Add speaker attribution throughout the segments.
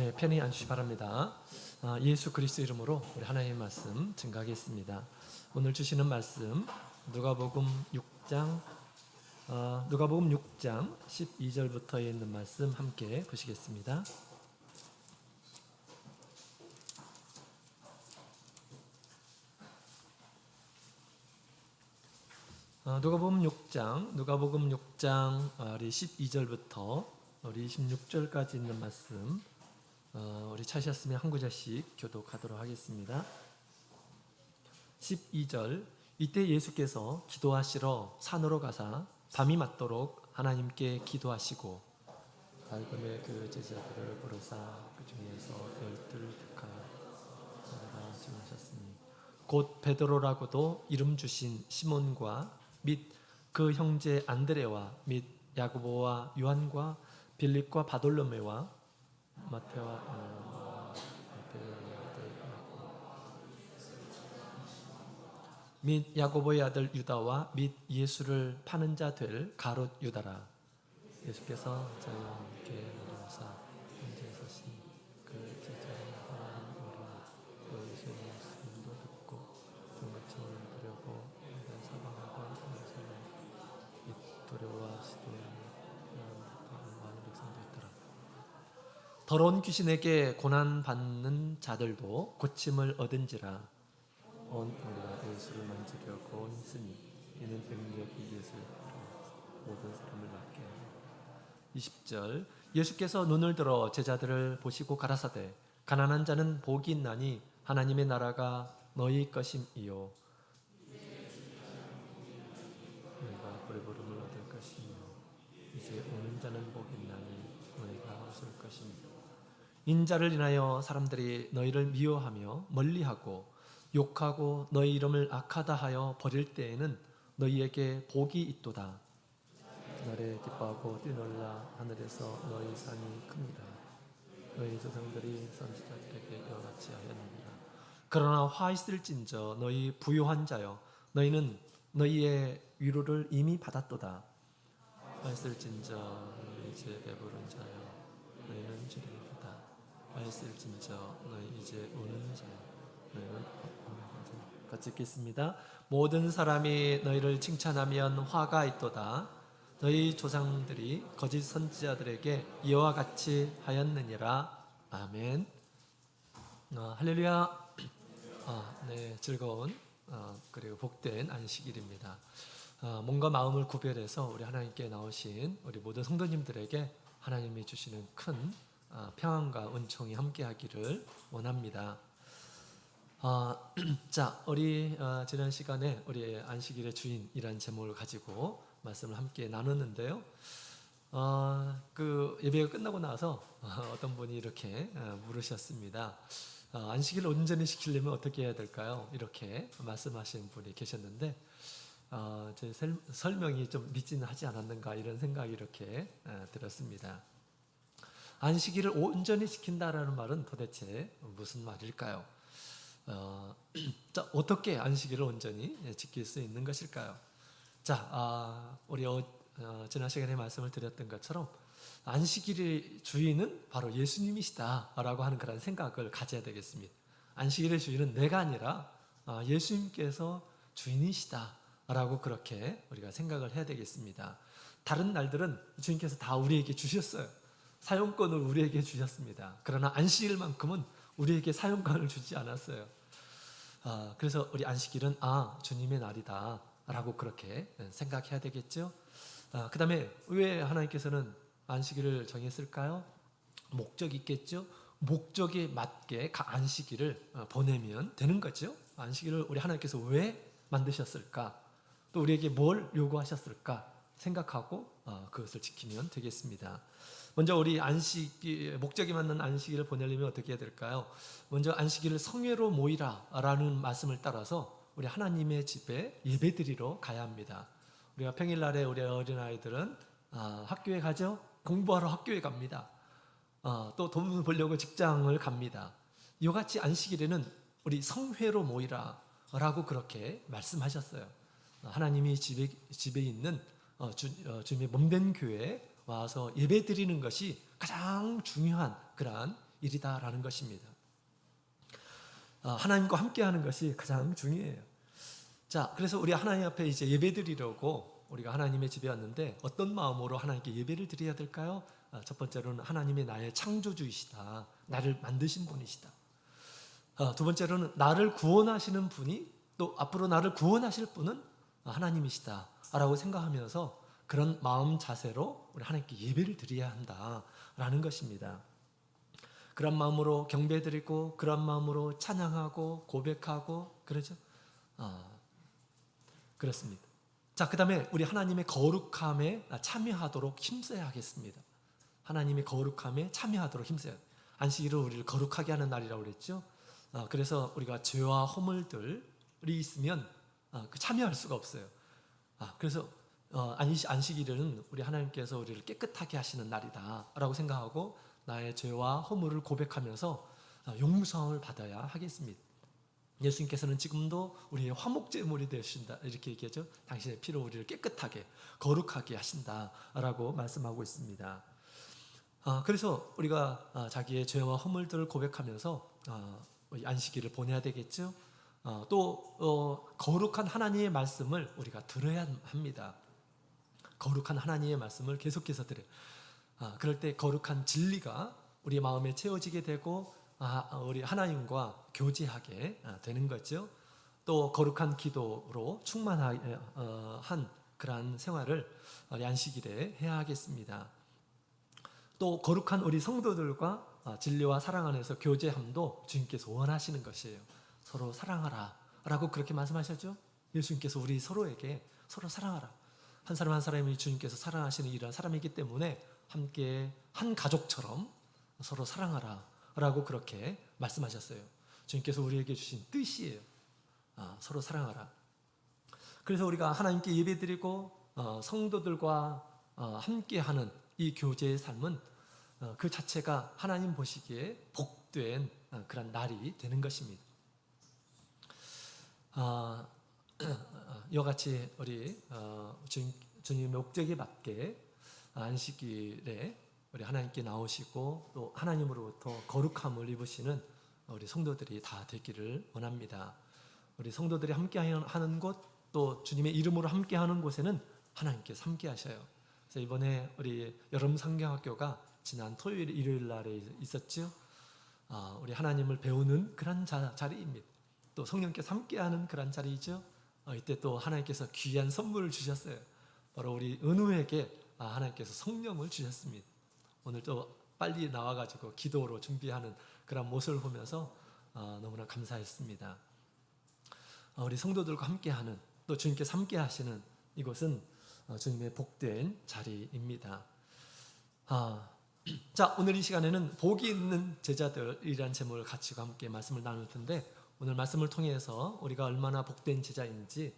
Speaker 1: 네, 편히 앉으시기 바랍니다. 예수 그리스도 이름으로 우리 하나님의 말씀 증가하겠습니다. 오늘 주시는 말씀 누가복음 6장 12절부터에 있는 말씀 함께 보시겠습니다. 누가복음 6장 우리 12절부터 우리 26절까지 있는 말씀 우리 찾으셨으면 한 구절씩 교독하도록 하겠습니다. 12절 이때 예수께서 기도하시러 산으로 가사 밤이 맞도록 하나님께 기도하시고 밝음의 그 제자들을 부르사 그 중에서 12를 택하여 증하셨으니 곧 베드로라고도 이름 주신 시몬과 및 그 형제 안드레와 및 야고보와 요한과 빌립과 바돌로메와 마태와 및 야고보의 아들 유다와 및 예수를 파는 자 될 가롯 유다라. 예수께서 저희와 함께 오사 현재 서신 그 제자의 하나님으로 또 예수의 말씀도 듣고 등같이 두려고 사방과 이 두려워하시되 많은 백성도 있더라. 더러운 귀신에게 고난받는 자들도 고침을 얻은지라. 우리가 예수를 만지려고 했으니 이는 능력이 예수를 모든 사람을 낫게 하라. 20절 예수께서 눈을 들어 제자들을 보시고 가라사대 가난한 자는 복이 있나니 하나님의 나라가 너희 것임이요 너희가 부름을 얻을 것이며 이제 오는 자는 복이 있나니 너희가 얻을 것이며 인자를 인하여 사람들이 너희를 미워하며 멀리하고 욕하고 너희 이름을 악하다 하여 버릴 때에는 너희에게 복이 있도다. 그날에 기뻐하고 뛰놀라 하늘에서 너희 상이 큽니다. 너희 조상들이 선지자들에게 이와 같이 하였느니라. 그러나 화 있을진저 너희 부요한 자여 너희는 너희의 위로를 이미 받았도다. 화 있을진저 너희 이제 배부른 자여 너희는 주리로다. 화 있을진저 너희 이제 오는 자여 같이 읽겠습니다. 모든 사람이 너희를 칭찬하면 화가 있도다. 너희 조상들이 거짓 선지자들에게 이와 같이 하였느니라. 아멘. 할렐루야. 네, 즐거운 그리고 복된 안식일입니다. 몸과 마음을 구별해서 우리 하나님께 나오신 우리 모든 성도님들에게 하나님이 주시는 큰 평안과 은총이 함께하기를 원합니다. 자, 우리 지난 시간에 우리 안식일의 주인이라는 제목을 가지고 말씀을 함께 나눴는데요. 그 예배가 끝나고 나서 어떤 분이 이렇게 물으셨습니다. 안식일을 온전히 지키려면 어떻게 해야 될까요? 이렇게 말씀하시는 분이 계셨는데 제 설명이 좀 믿지는 하지 않았는가 이런 생각이 이렇게 들었습니다. 안식일을 온전히 지킨다라는 말은 도대체 무슨 말일까요? 자, 어떻게 안식일을 온전히 지킬 수 있는 것일까요? 자, 우리 지난 시간에 말씀을 드렸던 것처럼 안식일의 주인은 바로 예수님이시다라고 하는 그런 생각을 가져야 되겠습니다. 안식일의 주인은 내가 아니라 예수님께서 주인이시다라고 그렇게 우리가 생각을 해야 되겠습니다. 다른 날들은 주님께서 다 우리에게 주셨어요. 사용권을 우리에게 주셨습니다. 그러나 안식일만큼은 우리에게 사용권을 주지 않았어요. 그래서 우리 안식일은 주님의 날이다 라고 그렇게 생각해야 되겠죠. 그 다음에 왜 하나님께서는 안식일을 정했을까요? 목적이 있겠죠. 목적에 맞게 안식일을 보내면 되는 거죠. 안식일을 우리 하나님께서 왜 만드셨을까? 또 우리에게 뭘 요구하셨을까? 생각하고 그것을 지키면 되겠습니다. 먼저 우리 목적에 맞는 안식일을 보내려면 어떻게 해야 될까요? 먼저 안식일을 성회로 모이라 라는 말씀을 따라서 우리 하나님의 집에 예배드리러 가야 합니다. 우리가 평일날에 우리 어린아이들은 학교에 가죠? 공부하러 학교에 갑니다. 또 돈 벌려고 직장을 갑니다. 이와 같이 안식일에는 우리 성회로 모이라 라고 그렇게 말씀하셨어요. 하나님이 집에 있는 주님의 몸된 교회에 와서 예배 드리는 것이 가장 중요한 그러한 일이다라는 것입니다. 하나님과 함께하는 것이 가장 중요해요. 자, 그래서 우리 하나님 앞에 이제 예배드리려고 우리가 하나님의 집에 왔는데 어떤 마음으로 하나님께 예배를 드려야 될까요? 첫 번째로는 하나님이 나의 창조주이시다. 나를 만드신 분이시다. 두 번째로는 나를 구원하시는 분이 또 앞으로 나를 구원하실 분은 하나님이시다 라고 생각하면서 그런 마음 자세로 우리 하나님께 예배를 드려야 한다라는 것입니다. 그런 마음으로 경배드리고 그런 마음으로 찬양하고 고백하고 그러죠. 그렇습니다. 자, 그 다음에 우리 하나님의 거룩함에 참여하도록 힘써야 하겠습니다. 하나님의 거룩함에 참여하도록 힘써야 해요. 안식일은 우리를 거룩하게 하는 날이라고 그랬죠. 그래서 우리가 죄와 허물들이 있으면 참여할 수가 없어요. 그래서 안식일은 우리 하나님께서 우리를 깨끗하게 하시는 날이다라고 생각하고 나의 죄와 허물을 고백하면서 용서함을 받아야 하겠습니다. 예수님께서는 지금도 우리의 화목제물이 되신다 이렇게 얘기하죠. 당신의 피로 우리를 깨끗하게 거룩하게 하신다라고 말씀하고 있습니다. 그래서 우리가 자기의 죄와 허물들을 고백하면서 안식일을 보내야 되겠죠. 또 거룩한 하나님의 말씀을 우리가 들어야 합니다. 거룩한 하나님의 말씀을 계속해서 들어요. 그럴 때 거룩한 진리가 우리 마음에 채워지게 되고 우리 하나님과 교제하게 되는 거죠. 또 거룩한 기도로 충만한 그러한 생활을 안식일에 해야 하겠습니다. 또 거룩한 우리 성도들과 진리와 사랑 안에서 교제함도 주님께서 원하시는 것이에요. 서로 사랑하라 라고 그렇게 말씀하셨죠. 예수님께서 우리 서로에게 서로 사랑하라. 한 사람 한 사람이 주님께서 사랑하시는 이런 사람이기 때문에 함께 한 가족처럼 서로 사랑하라 라고 그렇게 말씀하셨어요. 주님께서 우리에게 주신 뜻이에요. 서로 사랑하라. 그래서 우리가 하나님께 예배드리고 성도들과 함께하는 이 교제의 삶은 그 자체가 하나님 보시기에 복된 그런 날이 되는 것입니다. 이와 같이 우리 주님의 목적에 맞게 안식일에 우리 하나님께 나오시고 또 하나님으로부터 거룩함을 입으시는 우리 성도들이 다 되기를 원합니다. 우리 성도들이 함께하는 곳 또 주님의 이름으로 함께하는 곳에는 하나님께서 함께하셔요. 그래서 이번에 우리 여름 성경학교가 지난 토요일 일요일 날에 있었죠. 우리 하나님을 배우는 그런 자리입니다. 또 성령께서 함께하는 그런 자리이죠. 이때 또 하나님께서 귀한 선물을 주셨어요. 바로 우리 은우에게 하나님께서 성령을 주셨습니다. 오늘 또 빨리 나와가지고 기도로 준비하는 그런 모습을 보면서 너무나 감사했습니다. 우리 성도들과 함께하는 또 주님께서 함께하시는 이곳은 주님의 복된 자리입니다. 자, 오늘 이 시간에는 복이 있는 제자들이란 제목을 가지고 함께 말씀을 나눌 텐데 오늘 말씀을 통해서 우리가 얼마나 복된 제자인지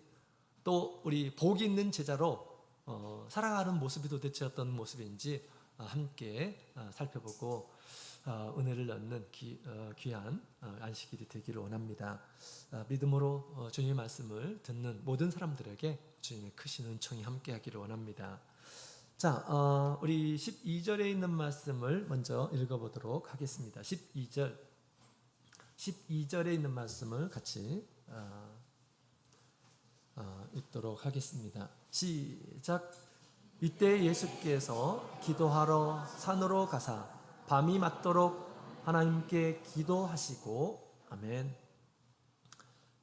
Speaker 1: 또 우리 복이 있는 제자로 살아가는 모습이 도대체 어떤 모습인지 함께 살펴보고 은혜를 얻는 귀한 안식일이 되기를 원합니다. 믿음으로 주님의 말씀을 듣는 모든 사람들에게 주님의 크신 은총이 함께하기를 원합니다. 자, 우리 12절에 있는 말씀을 먼저 읽어보도록 하겠습니다. 12절에 있는 말씀을 같이 읽도록 하겠습니다. 시작. 이때 예수께서 기도하러 산으로 가사 밤이 맞도록 하나님께 기도하시고 아멘.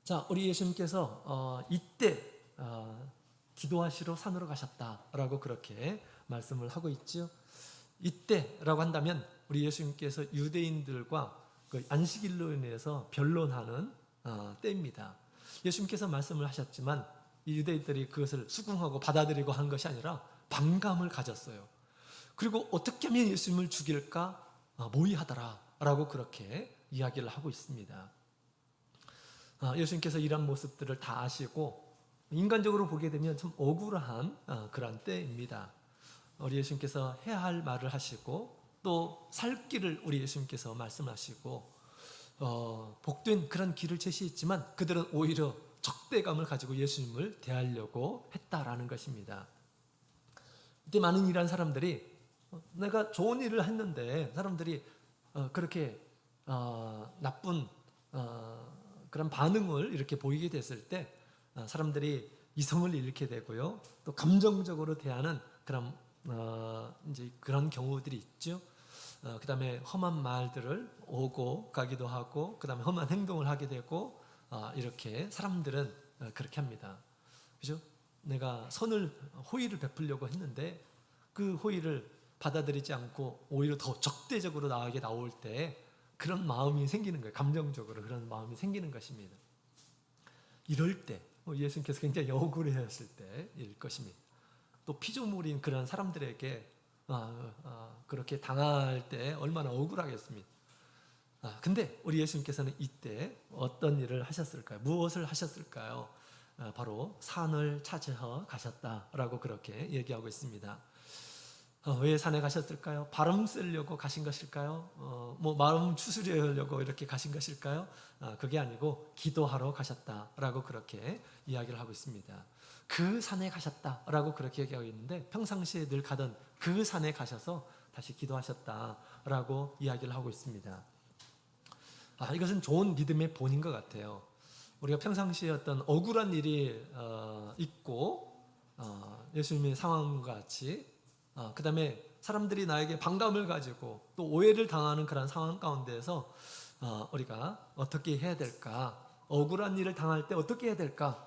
Speaker 1: 자, 우리 예수님께서 이때 기도하시러 산으로 가셨다라고 그렇게 말씀을 하고 있죠. 이때라고 한다면 우리 예수님께서 유대인들과 그 안식일로 인해서 변론하는 때입니다. 예수님께서 말씀을 하셨지만 유대인들이 그것을 수긍하고 받아들이고 한 것이 아니라 반감을 가졌어요. 그리고 어떻게 하면 예수님을 죽일까 모의하더라라고 그렇게 이야기를 하고 있습니다. 예수님께서 이런 모습들을 다 아시고 인간적으로 보게 되면 참 억울한 그런 때입니다. 우리 예수님께서 해야 할 말을 하시고 또 살 길을 우리 예수님께서 말씀하시고 복된 그런 길을 제시했지만 그들은 오히려 적대감을 가지고 예수님을 대하려고 했다라는 것입니다. 이때 많은 일한 사람들이 내가 좋은 일을 했는데 사람들이 그렇게 나쁜 그런 반응을 이렇게 보이게 됐을 때 사람들이 이성을 잃게 되고요. 또 감정적으로 대하는 그런 이제 그런 경우들이 있죠. 그다음에 험한 말들을 오고 가기도 하고, 그다음에 험한 행동을 하게 되고, 이렇게 사람들은 그렇게 합니다. 그죠? 내가 호의를 베풀려고 했는데 그 호의를 받아들이지 않고 오히려 더 적대적으로 나에게 나올 때 그런 마음이 생기는 거예요. 감정적으로 그런 마음이 생기는 것입니다. 이럴 때 예수님께서 굉장히 억울해하셨을 때일 것입니다. 또 피조물인 그런 사람들에게 그렇게 당할 때 얼마나 억울하겠습니까? 근데 우리 예수님께서는 이때 어떤 일을 하셨을까요? 무엇을 하셨을까요? 바로 산을 찾으러 가셨다라고 그렇게 얘기하고 있습니다. 왜 산에 가셨을까요? 바람 쐬려고 가신 것일까요? 뭐 마음 추스리려고 이렇게 가신 것일까요? 그게 아니고 기도하러 가셨다라고 그렇게 이야기를 하고 있습니다. 그 산에 가셨다라고 그렇게 얘기하고 있는데 평상시에 늘 가던 그 산에 가셔서 다시 기도하셨다라고 이야기를 하고 있습니다. 이것은 좋은 믿음의 본인 것 같아요. 우리가 평상시에 어떤 억울한 일이 있고 예수님의 상황과 같이 그 다음에 사람들이 나에게 반감을 가지고 또 오해를 당하는 그런 상황 가운데에서 우리가 어떻게 해야 될까? 억울한 일을 당할 때 어떻게 해야 될까?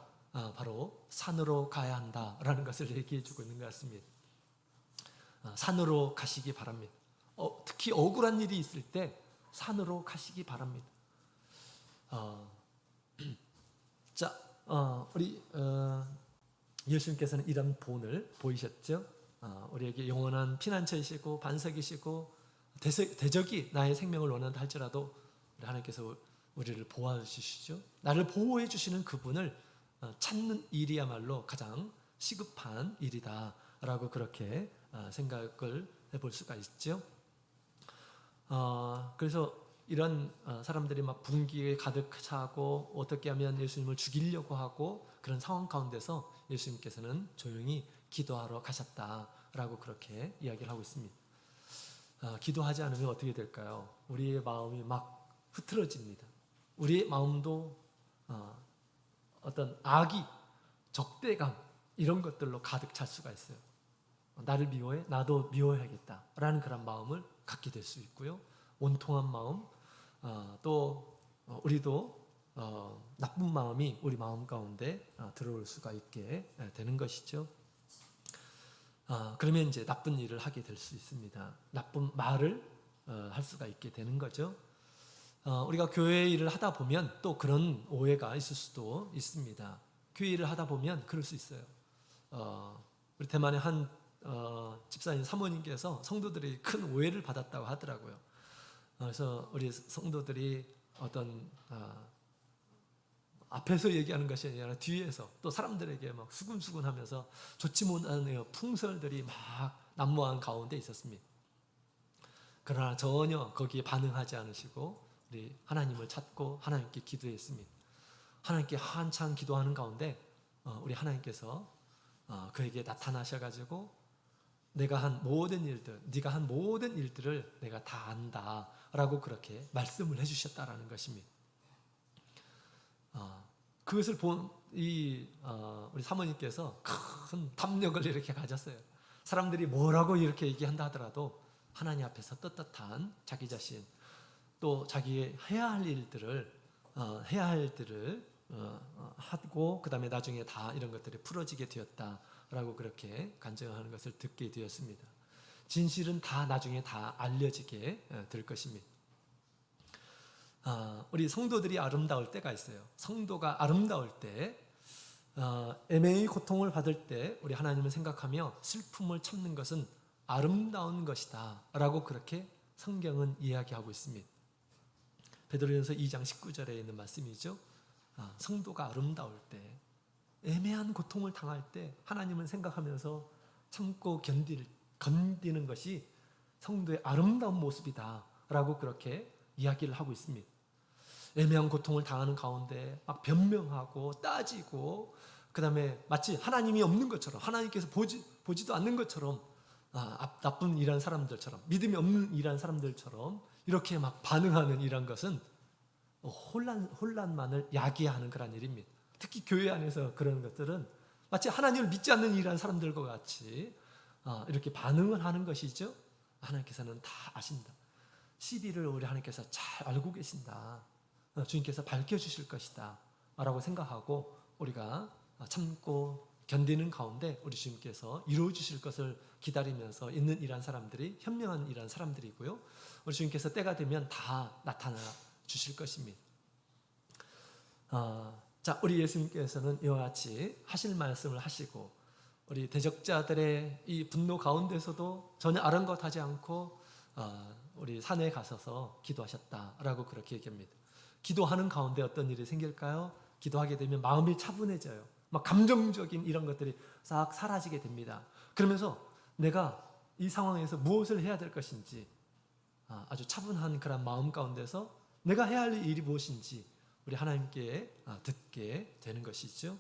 Speaker 1: 바로 산으로 가야 한다라는 것을 얘기해 주고 있는 것 같습니다. 산으로 가시기 바랍니다. 특히 억울한 일이 있을 때 산으로 가시기 바랍니다. 자, 우리 예수님께서는 이런 본을 보이셨죠? 우리에게 영원한 피난처이시고 반석이시고 대적이 나의 생명을 원한다 할지라도 하나님께서 우리를 보호해 주시죠. 나를 보호해 주시는 그분을 찾는 일이야말로 가장 시급한 일이다라고 그렇게 생각을 해볼 수가 있죠. 그래서 이런 사람들이 막 분기에 가득 차고 어떻게 하면 예수님을 죽이려고 하고 그런 상황 가운데서 예수님께서는 조용히 기도하러 가셨다라고 그렇게 이야기를 하고 있습니다. 기도하지 않으면 어떻게 될까요? 우리의 마음이 막 흐트러집니다. 우리의 마음도 어떤 악이, 적대감 이런 것들로 가득 찰 수가 있어요. 나를 미워해? 나도 미워해야겠다라는 그런 마음을 갖게 될 수 있고요. 온통한 마음, 또 우리도 나쁜 마음이 우리 마음 가운데 들어올 수가 있게 되는 것이죠. 그러면 이제 나쁜 일을 하게 될 수 있습니다. 나쁜 말을 할 수가 있게 되는 거죠. 우리가 교회 일을 하다 보면 또 그런 오해가 있을 수도 있습니다. 교회 일을 하다 보면 그럴 수 있어요. 우리 대만의 한 집사님 사모님께서 성도들이 큰 오해를 받았다고 하더라고요. 그래서 우리 성도들이 어떤 앞에서 얘기하는 것이 아니라 뒤에서 또 사람들에게 막 수근수근하면서 좋지 못한 풍설들이 막 난무한 가운데 있었습니다. 그러나 전혀 거기에 반응하지 않으시고 우리 하나님을 찾고 하나님께 기도했습니다. 하나님께 한창 기도하는 가운데 우리 하나님께서 그에게 나타나셔가지고 내가 한 모든 일들, 네가 한 모든 일들을 내가 다 안다라고 그렇게 말씀을 해주셨다라는 것입니다. 그것을 본 우리 사모님께서 큰 담력을 이렇게 가졌어요. 사람들이 뭐라고 이렇게 얘기한다 하더라도 하나님 앞에서 떳떳한 자기 자신, 또 자기의 해야 할 일들을 하고 그 다음에 나중에 다 이런 것들이 풀어지게 되었다라고 그렇게 간증하는 것을 듣게 되었습니다. 진실은 다 나중에 다 알려지게 될 것입니다. 우리 성도들이 아름다울 때가 있어요. 성도가 아름다울 때, 애매히 고통을 받을 때 우리 하나님을 생각하며 슬픔을 참는 것은 아름다운 것이다 라고 그렇게 성경은 이야기하고 있습니다. 베드로전서 2장 19절에 있는 말씀이죠. 성도가 아름다울 때, 애매한 고통을 당할 때 하나님을 생각하면서 참고 견디는 것이 성도의 아름다운 모습이다 라고 그렇게 이야기를 하고 있습니다. 애매한 고통을 당하는 가운데 막 변명하고 따지고 그 다음에 마치 하나님이 없는 것처럼, 하나님께서 보지도 않는 것처럼, 나쁜 일한 사람들처럼, 믿음이 없는 일한 사람들처럼 이렇게 막 반응하는 이런 것은 혼란만을 야기하는 그런 일입니다. 특히 교회 안에서 그런 것들은 마치 하나님을 믿지 않는 이러한 사람들과 같이 이렇게 반응을 하는 것이죠. 하나님께서는 다 아신다. 시비를 우리 하나님께서 잘 알고 계신다. 주님께서 밝혀주실 것이다 라고 생각하고 우리가 참고 견디는 가운데 우리 주님께서 이루어주실 것을 기다리면서 있는 이러한 사람들이 현명한 이러한 사람들이고요. 우리 주님께서 때가 되면 다 나타나 주실 것입니다. 자, 우리 예수님께서는 이와 같이 하실 말씀을 하시고 우리 대적자들의 이 분노 가운데서도 전혀 아랑곳하지 않고 우리 산에 가셔서 기도하셨다라고 그렇게 얘기합니다. 기도하는 가운데 어떤 일이 생길까요? 기도하게 되면 마음이 차분해져요. 막 감정적인 이런 것들이 싹 사라지게 됩니다. 그러면서 내가 이 상황에서 무엇을 해야 될 것인지 아주 차분한 그런 마음 가운데서 내가 해야 할 일이 무엇인지 우리 하나님께 듣게 되는 것이죠.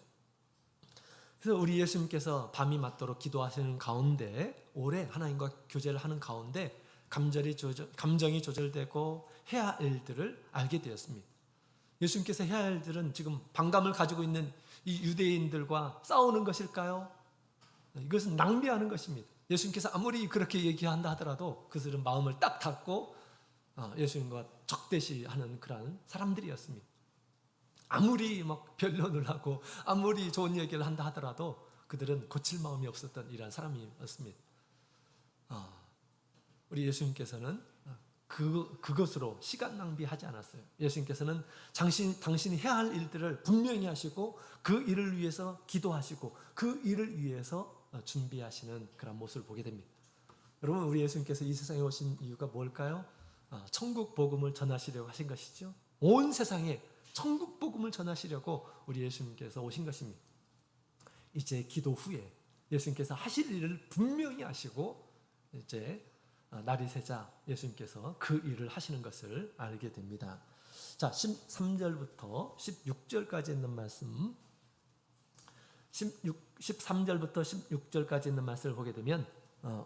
Speaker 1: 그래서 우리 예수님께서 밤이 맞도록 기도하시는 가운데 오래 하나님과 교제를 하는 가운데 감정이 조절되고 해야 할 일들을 알게 되었습니다. 예수님께서 해야 할 일들은 지금 반감을 가지고 있는 이 유대인들과 싸우는 것일까요? 이것은 낭비하는 것입니다. 예수님께서 아무리 그렇게 얘기한다 하더라도 그들은 마음을 딱 닫고 예수님과 적대시하는 그런 사람들이었습니다. 아무리 막 변론을 하고 아무리 좋은 얘기를 한다 하더라도 그들은 고칠 마음이 없었던 이러한 사람이었습니다. 우리 예수님께서는 그것으로 시간 낭비하지 않았어요. 예수님께서는 당신이 해야 할 일들을 분명히 하시고 그 일을 위해서 기도하시고 그 일을 위해서 준비하시는 그런 모습을 보게 됩니다. 여러분, 우리 예수님께서 이 세상에 오신 이유가 뭘까요? 천국 복음을 전하시려고 하신 것이죠. 온 세상에 천국 복음을 전하시려고 우리 예수님께서 오신 것입니다. 이제 기도 후에 예수님께서 하실 일을 분명히 하시고 이제 날이 새자 예수님께서 그 일을 하시는 것을 알게 됩니다. 자, 13절부터 16절까지 있는 말씀, 13절부터 16절까지 있는 말씀을 보게 되면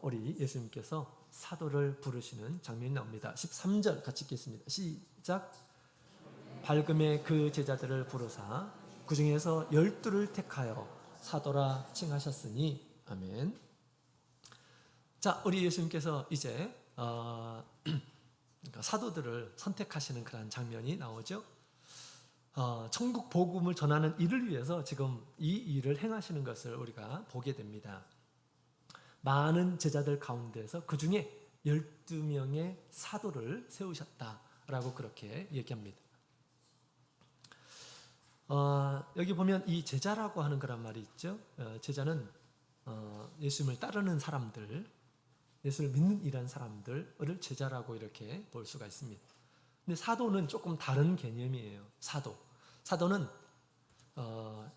Speaker 1: 우리 예수님께서 사도를 부르시는 장면이 나옵니다. 13절 같이 읽겠습니다. 시작. 밝음에 그 제자들을 부르사 그 중에서 12를 택하여 사도라 칭하셨으니 아멘. 자, 우리 예수님께서 이제 사도들을 선택하시는 그런 장면이 나오죠. 천국 복음을 전하는 일을 위해서 지금 이 일을 행하시는 것을 우리가 보게 됩니다. 많은 제자들 가운데서 그 중에 12명의 사도를 세우셨다라고 그렇게 얘기합니다. 여기 보면 이 제자라고 하는 그런 말이 있죠. 제자는 예수님을 따르는 사람들, 예수를 믿는 이런 사람들을 제자라고 이렇게 볼 수가 있습니다. 근데 사도는 조금 다른 개념이에요. 사도는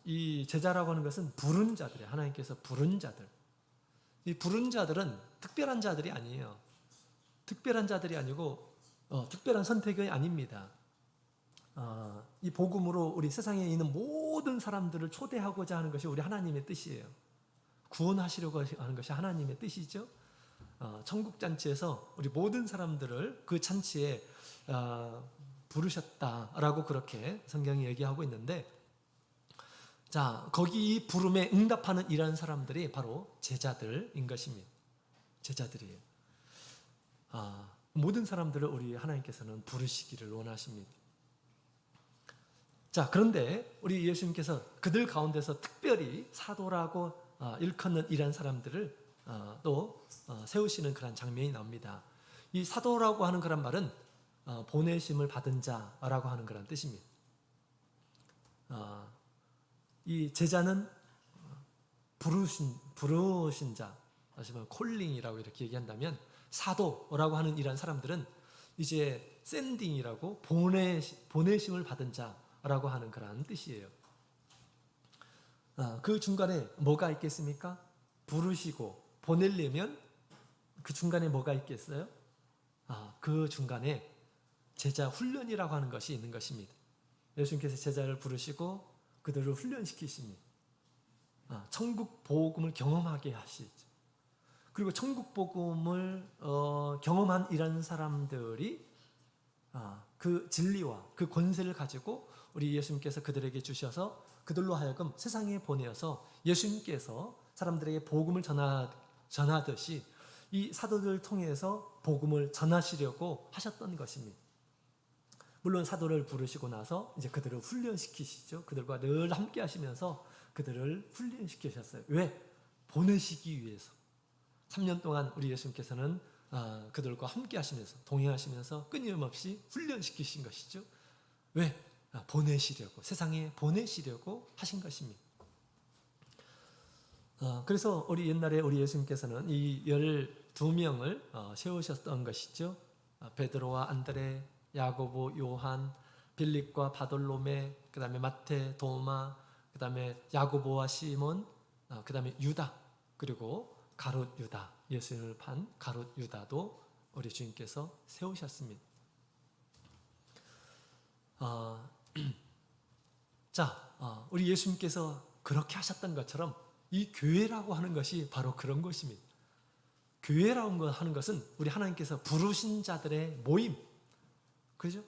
Speaker 1: 이 제자라고 하는 것은 부른 자들이에요. 하나님께서 부른 자들. 이 부른 자들은 특별한 자들이 아니에요. 특별한 자들이 아니고 특별한 선택이 아닙니다. 이 복음으로 우리 세상에 있는 모든 사람들을 초대하고자 하는 것이 우리 하나님의 뜻이에요. 구원하시려고 하는 것이 하나님의 뜻이죠. 천국잔치에서 우리 모든 사람들을 그 잔치에 부르셨다라고 그렇게 성경이 얘기하고 있는데, 자, 거기 이 부름에 응답하는 이런 사람들이 바로 제자들인 것입니다. 제자들이에요. 모든 사람들을 우리 하나님께서는 부르시기를 원하십니다. 자, 그런데 우리 예수님께서 그들 가운데서 특별히 사도라고 일컫는 이런 사람들을 또 세우시는 그런 장면이 나옵니다. 이 사도라고 하는 그런 말은 보내심을 받은 자라고 하는 그런 뜻입니다. 이 제자는 부르신 자, 다시 말하면 콜링이라고 이렇게 얘기한다면, 사도라고 하는 이런 사람들은 이제 샌딩이라고 보내심을 받은 자라고 하는 그런 뜻이에요. 그 중간에 뭐가 있겠습니까? 부르시고 보내려면 그 중간에 뭐가 있겠어요? 그 중간에 제자 훈련이라고 하는 것이 있는 것입니다. 예수님께서 제자를 부르시고 그들을 훈련시키십니다. 천국 복음을 경험하게 하시죠. 그리고 천국 복음을 경험한 이런 사람들이 그 진리와 그 권세를 가지고 우리 예수님께서 그들에게 주셔서 그들로 하여금 세상에 보내어서 예수님께서 사람들에게 복음을 전하듯이 이 사도들을 통해서 복음을 전하시려고 하셨던 것입니다. 물론 사도를 부르시고 나서 이제 그들을 훈련시키시죠. 그들과 늘 함께 하시면서 그들을 훈련시키셨어요. 왜? 보내시기 위해서. 3년 동안 우리 예수님께서는 그들과 함께 하시면서 동행하시면서 끊임없이 훈련시키신 것이죠. 왜? 보내시려고, 세상에 보내시려고 하신 것입니다. 그래서 우리 옛날에 우리 예수님께서는 이 12명을 세우셨던 것이죠. 베드로와 안드레, 야고보, 요한, 빌립과 바돌로메, 그 다음에 마태, 도마, 그 다음에 야고보와 시몬, 그 다음에 유다, 그리고 가롯 유다, 예수님을 판 가롯 유다도 우리 주님께서 세우셨습니다. 우리 예수님께서 그렇게 하셨던 것처럼 이 교회라고 하는 것이 바로 그런 것입니다. 교회라고 하는 것은 우리 하나님께서 부르신 자들의 모임, 그죠?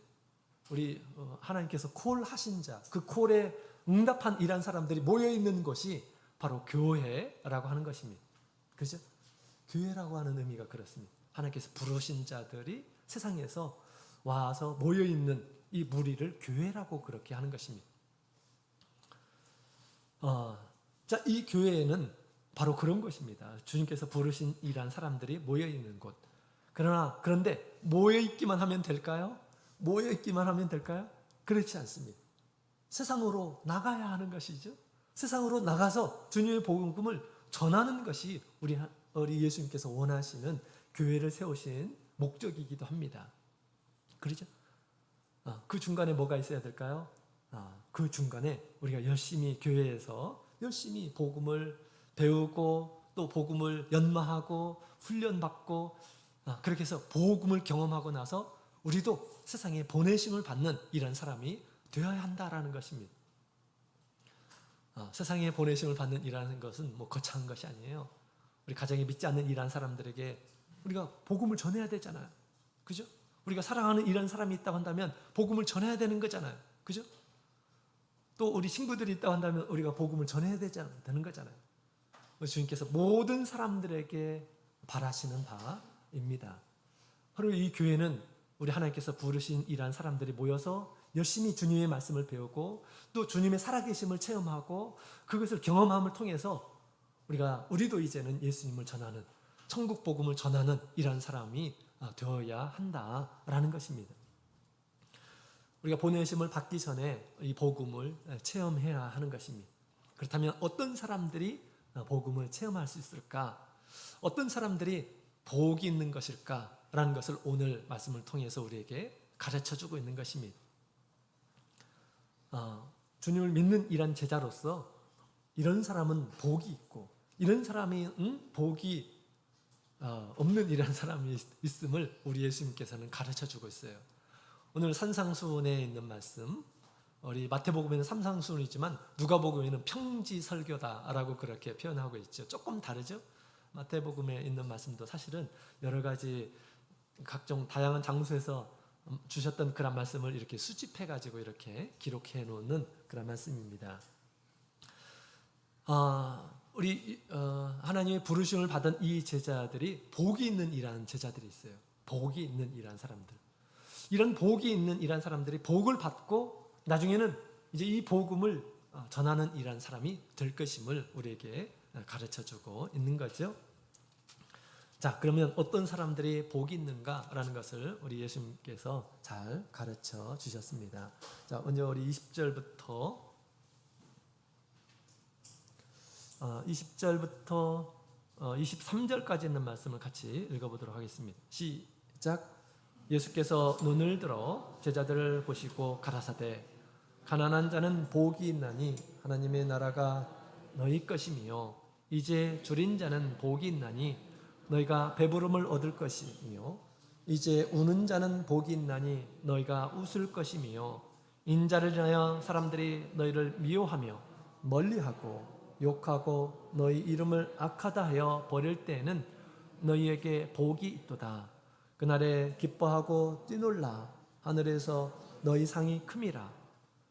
Speaker 1: 우리 하나님께서 콜하신 자, 그 콜에 응답한 이란 사람들이 모여 있는 곳이 바로 교회라고 하는 것입니다. 그죠? 교회라고 하는 의미가 그렇습니다. 하나님께서 부르신 자들이 세상에서 와서 모여 있는 이 무리를 교회라고 그렇게 하는 것입니다. 이 교회에는 바로 그런 것입니다. 주님께서 부르신 이란 사람들이 모여 있는 곳. 그런데 모여 있기만 하면 될까요? 모여 있기만 하면 될까요? 그렇지 않습니다. 세상으로 나가야 하는 것이죠. 세상으로 나가서 주님의 복음을 전하는 것이 우리 예수님께서 원하시는 교회를 세우신 목적이기도 합니다. 그렇죠? 그 중간에 뭐가 있어야 될까요? 그 중간에 우리가 열심히 교회에서 열심히 복음을 배우고 또 복음을 연마하고 훈련받고 그렇게 해서 복음을 경험하고 나서 우리도 세상에 보내심을 받는 이런 사람이 되어야 한다라는 것입니다. 세상에 보내심을 받는 일하는 것은 뭐 거창한 것이 아니에요. 우리 가정에 믿지 않는 이란 사람들에게 우리가 복음을 전해야 되잖아요. 그죠? 우리가 사랑하는 이런 사람이 있다고 한다면 복음을 전해야 되는 거잖아요. 그죠? 또 우리 친구들이 있다고 한다면 우리가 복음을 전해야 되는 거잖아요. 주님께서 모든 사람들에게 바라시는 바입니다. 바로 이 교회는 우리 하나님께서 부르신 이란 사람들이 모여서 열심히 주님의 말씀을 배우고 또 주님의 살아계심을 체험하고 그것을 경험함을 통해서 우리도 이제는 예수님을 전하는 천국 복음을 전하는 이런 사람이 되어야 한다라는 것입니다. 우리가 보내심을 받기 전에 이 복음을 체험해야 하는 것입니다. 그렇다면 어떤 사람들이 복음을 체험할 수 있을까? 어떤 사람들이 복이 있는 것일까라는 것을 오늘 말씀을 통해서 우리에게 가르쳐주고 있는 것입니다. 주님을 믿는 이런 제자로서 이런 사람은 복이 있고 이런 사람이 복이 없는 이런 사람이 있음을 우리 예수님께서는 가르쳐주고 있어요. 오늘 산상수훈에 있는 말씀, 우리 마태복음에는 삼상수훈이지만 누가복음에는 평지설교다라고 그렇게 표현하고 있죠. 조금 다르죠? 마태복음에 있는 말씀도 사실은 여러 가지 각종 다양한 장소에서 주셨던 그런 말씀을 이렇게 수집해가지고 이렇게 기록해 놓는 그런 말씀입니다. 우리 하나님의 부르심을 받은 이 제자들이 복이 있는 이란 제자들이 있어요. 복이 있는 이란 사람들. 이런 복이 있는 이란 사람들이 복을 받고 나중에는 이제 이 복음을 전하는 이란 사람이 될 것임을 우리에게 가르쳐주고 있는 거죠. 자, 그러면 어떤 사람들이 복이 있는가라는 것을 우리 예수님께서 잘 가르쳐 주셨습니다. 자, 먼저 우리 20절부터 23절까지 있는 말씀을 같이 읽어보도록 하겠습니다. 시작. 예수께서 눈을 들어 제자들을 보시고 가라사대 가난한 자는 복이 있나니 하나님의 나라가 너희 것이며 이제 줄인 자는 복이 있나니 너희가 배부름을 얻을 것이며 이제 우는 자는 복이 있나니 너희가 웃을 것이며 인자를 인하여 사람들이 너희를 미워하며 멀리하고 욕하고 너희 이름을 악하다 하여 버릴 때에는 너희에게 복이 있도다. 그날에 기뻐하고 뛰놀라 하늘에서 너희 상이 큼이라.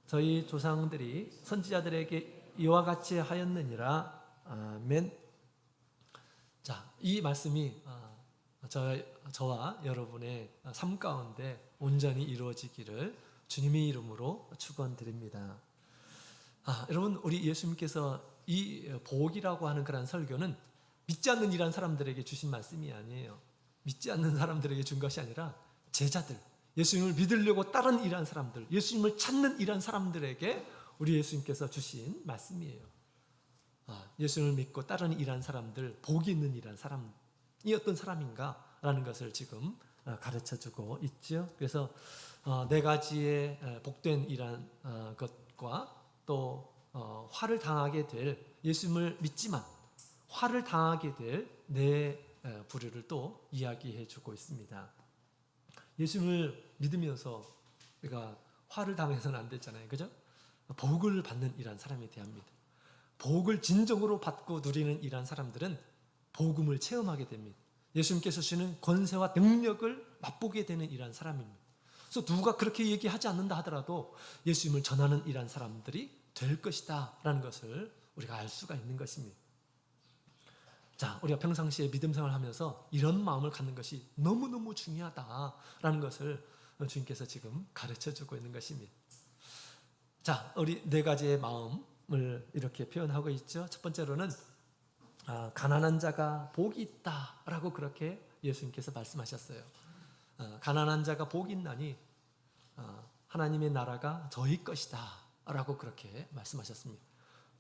Speaker 1: 저희 조상들이 선지자들에게 이와 같이 하였느니라. 아멘. 자, 이 말씀이 저와 여러분의 삶 가운데 온전히 이루어지기를 주님의 이름으로 축원드립니다. 여러분, 우리 예수님께서 이 복이라고 하는 그런 설교는 믿지 않는 이란 사람들에게 주신 말씀이 아니에요. 믿지 않는 사람들에게 준 것이 아니라 제자들, 예수님을 믿으려고 따른 이란 사람들, 예수님을 찾는 이란 사람들에게 우리 예수님께서 주신 말씀이에요. 예수님을 믿고 따르는 이란 사람들, 복이 있는 이란 사람이 어떤 사람인가? 라는 것을 지금 가르쳐주고 있죠. 그래서 네 가지의 복된 이란 것과 또 화를 당하게 될, 예수님을 믿지만 화를 당하게 될 네 부류를 또 이야기해 주고 있습니다. 예수님을 믿으면서 우리가 화를 당해서는 안 되잖아요. 그죠? 복을 받는 이란 사람이 대합니다. 복을 진정으로 받고 누리는 이란 사람들은 복음을 체험하게 됩니다. 예수님께서 주시는 권세와 능력을 맛보게 되는 이란 사람입니다. 그래서 누가 그렇게 얘기하지 않는다 하더라도 예수님을 전하는 이란 사람들이 될 것이다 라는 것을 우리가 알 수가 있는 것입니다. 자, 우리가 평상시에 믿음 생활을 하면서 이런 마음을 갖는 것이 너무너무 중요하다라는 것을 주님께서 지금 가르쳐주고 있는 것입니다. 자, 우리 네 가지의 마음을 이렇게 표현하고 있죠. 첫 번째로는 가난한 자가 복이 있다라고 그렇게 예수님께서 말씀하셨어요. 가난한 자가 복이 있나니 하나님의 나라가 저희 것이다 라고 그렇게 말씀하셨습니다.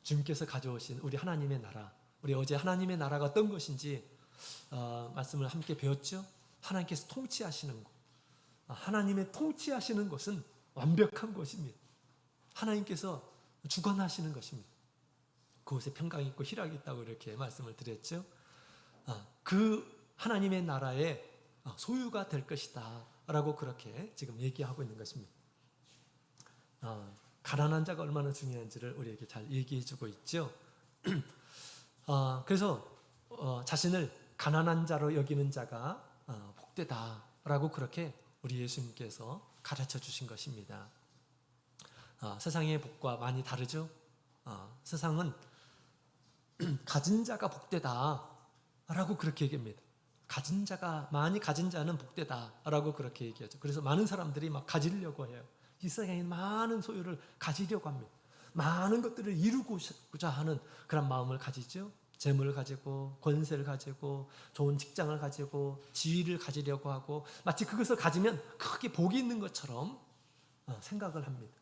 Speaker 1: 주님께서 가져오신 우리 하나님의 나라, 우리 어제 하나님의 나라가 어떤 것인지 말씀을 함께 배웠죠. 하나님께서 통치하시는 것, 하나님의 통치하시는 것은 완벽한 것입니다. 하나님께서 주관하시는 것입니다. 그곳에 평강이 있고 희락이 있다고 이렇게 말씀을 드렸죠. 그 하나님의 나라의 소유가 될 것이다 라고 그렇게 지금 얘기하고 있는 것입니다. 가난한 자가 얼마나 중요한지를 우리에게 잘 얘기해 주고 있죠. 그래서 자신을 가난한 자로 여기는 자가 복되다라고 그렇게 우리 예수님께서 가르쳐 주신 것입니다. 세상의 복과 많이 다르죠. 세상은 가진 자가 복되다라고 그렇게 얘기합니다. 가진 자가, 많이 가진 자는 복되다라고 그렇게 얘기하죠. 그래서 많은 사람들이 막 가지려고 해요. 이 세상에 많은 소유를 가지려고 합니다. 많은 것들을 이루고자 하는 그런 마음을 가지죠. 재물을 가지고, 권세를 가지고, 좋은 직장을 가지고, 지위를 가지려고 하고, 마치 그것을 가지면 크게 복이 있는 것처럼 생각을 합니다.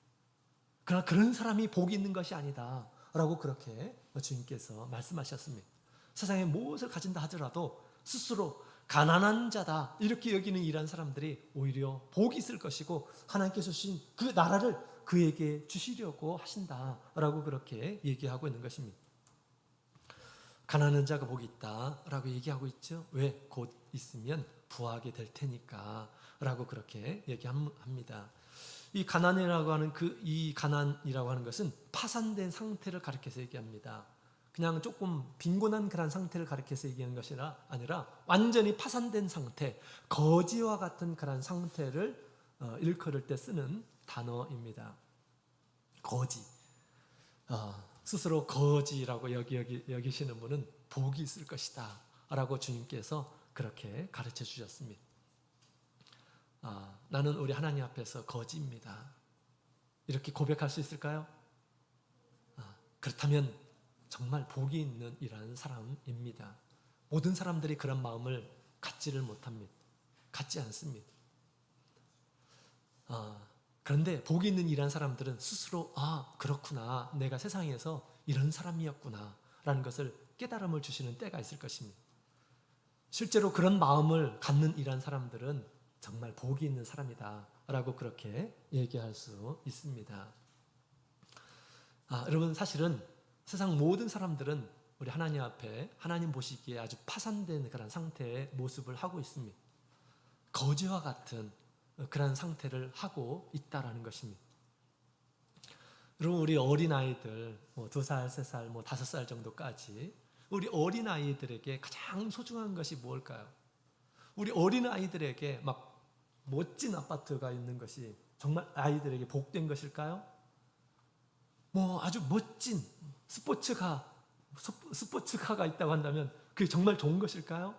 Speaker 1: 그러나 그런 사람이 복이 있는 것이 아니다 라고 그렇게 주님께서 말씀하셨습니다. 세상에 무엇을 가진다 하더라도 스스로 가난한 자다 이렇게 여기는 이런 사람들이 오히려 복이 있을 것이고 하나님께서 주신 그 나라를 그에게 주시려고 하신다라고 그렇게 얘기하고 있는 것입니다. 가난한 자가 복이 있다라고 얘기하고 있죠. 왜? 곧 있으면 부하게 될 테니까 라고 그렇게 얘기합니다. 이 가난이라고 하는 이 가난이라고 하는 것은 파산된 상태를 가리켜서 얘기합니다. 그냥 조금 빈곤한 그런 상태를 가리켜서 얘기하는 것이 아니라 완전히 파산된 상태, 거지와 같은 그런 상태를 일컬을 때 쓰는 단어입니다. 거지. 스스로 거지라고 여기시는 분은 복이 있을 것이다 라고 주님께서 그렇게 가르쳐 주셨습니다. 나는 우리 하나님 앞에서 거지입니다. 이렇게 고백할 수 있을까요? 그렇다면 정말 복이 있는 이라는 사람입니다. 모든 사람들이 그런 마음을 갖지를 못합니다. 갖지 않습니다. 그런데 복이 있는 이란 사람들은 스스로 그렇구나, 내가 세상에서 이런 사람이었구나 라는 것을 깨달음을 주시는 때가 있을 것입니다. 실제로 그런 마음을 갖는 이란 사람들은 정말 복이 있는 사람이다 라고 그렇게 얘기할 수 있습니다. 여러분, 사실은 세상 모든 사람들은 우리 하나님 앞에 하나님 보시기에 아주 파산된 그런 상태의 모습을 하고 있습니다. 거지와 같은 그런 상태를 하고 있다라는 것입니다. 여러분, 우리 어린아이들 2살, 3살, 5살 정도까지 우리 어린아이들에게 가장 소중한 것이 무엇일까요? 우리 어린아이들에게 막 멋진 아파트가 있는 것이 정말 아이들에게 복된 것일까요? 뭐 아주 멋진 스포츠카가 있다고 한다면 그게 정말 좋은 것일까요?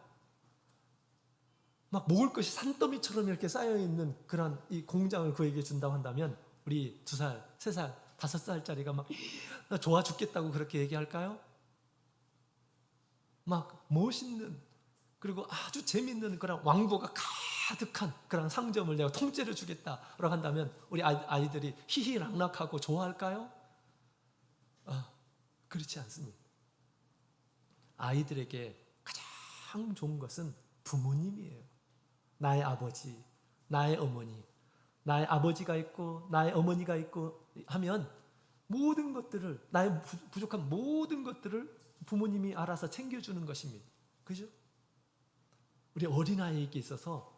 Speaker 1: 막 먹을 것이 산더미처럼 이렇게 쌓여 있는 그런 이 공장을 그에게 준다고 한다면 우리 2살, 3살, 5살짜리가 막 나 좋아 죽겠다고 그렇게 얘기할까요? 막 멋있는 그리고 아주 재밌는 그런 왕도가 가득한 그런 상점을 내가 통째로 주겠다라고 한다면 우리 아이들이 희희락락하고 좋아할까요? 그렇지 않습니다. 아이들에게 가장 좋은 것은 부모님이에요. 나의 아버지, 나의 어머니, 나의 아버지가 있고 나의 어머니가 있고 하면 모든 것들을 나의 부족한 모든 것들을 부모님이 알아서 챙겨주는 것입니다. 그죠? 우리 어린아이에게 있어서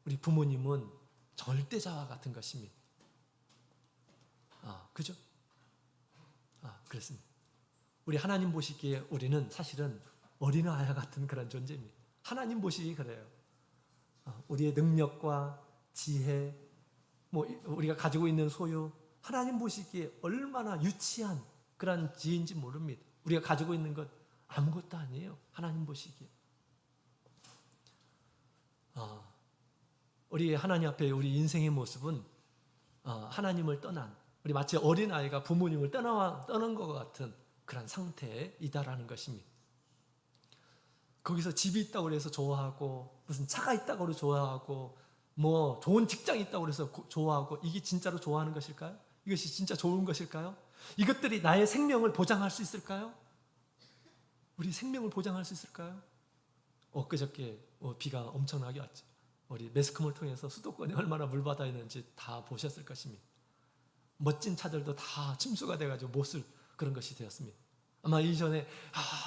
Speaker 1: 우리 부모님은 절대자와 같은 것입니다. 그죠? 그렇습니다. 우리 하나님 보시기에 우리는 사실은 어린아이와 같은 그런 존재입니다. 하나님 보시기 그래요. 우리의 능력과 지혜, 뭐 우리가 가지고 있는 소유, 하나님 보시기에 얼마나 유치한 그런 지혜인지 모릅니다. 우리가 가지고 있는 것 아무것도 아니에요. 하나님 보시기에. 우리 하나님 앞에 우리 인생의 모습은 하나님을 떠난 우리 마치 어린아이가 부모님을 떠난 것 같은 그런 상태이다라는 것입니다. 거기서 집이 있다고 해서 좋아하고 무슨 차가 있다고 해서 좋아하고 뭐 좋은 직장이 있다고 해서 좋아하고 이게 진짜로 좋아하는 것일까요? 이것이 진짜 좋은 것일까요? 이것들이 나의 생명을 보장할 수 있을까요? 우리 생명을 보장할 수 있을까요? 엊그저께 비가 엄청나게 왔죠. 우리 매스컴을 통해서 수도권에 얼마나 물바다 있는지 다 보셨을 것입니다. 멋진 차들도 다 침수가 돼가지고 못 쓸 그런 것이 되었습니다. 아마 이전에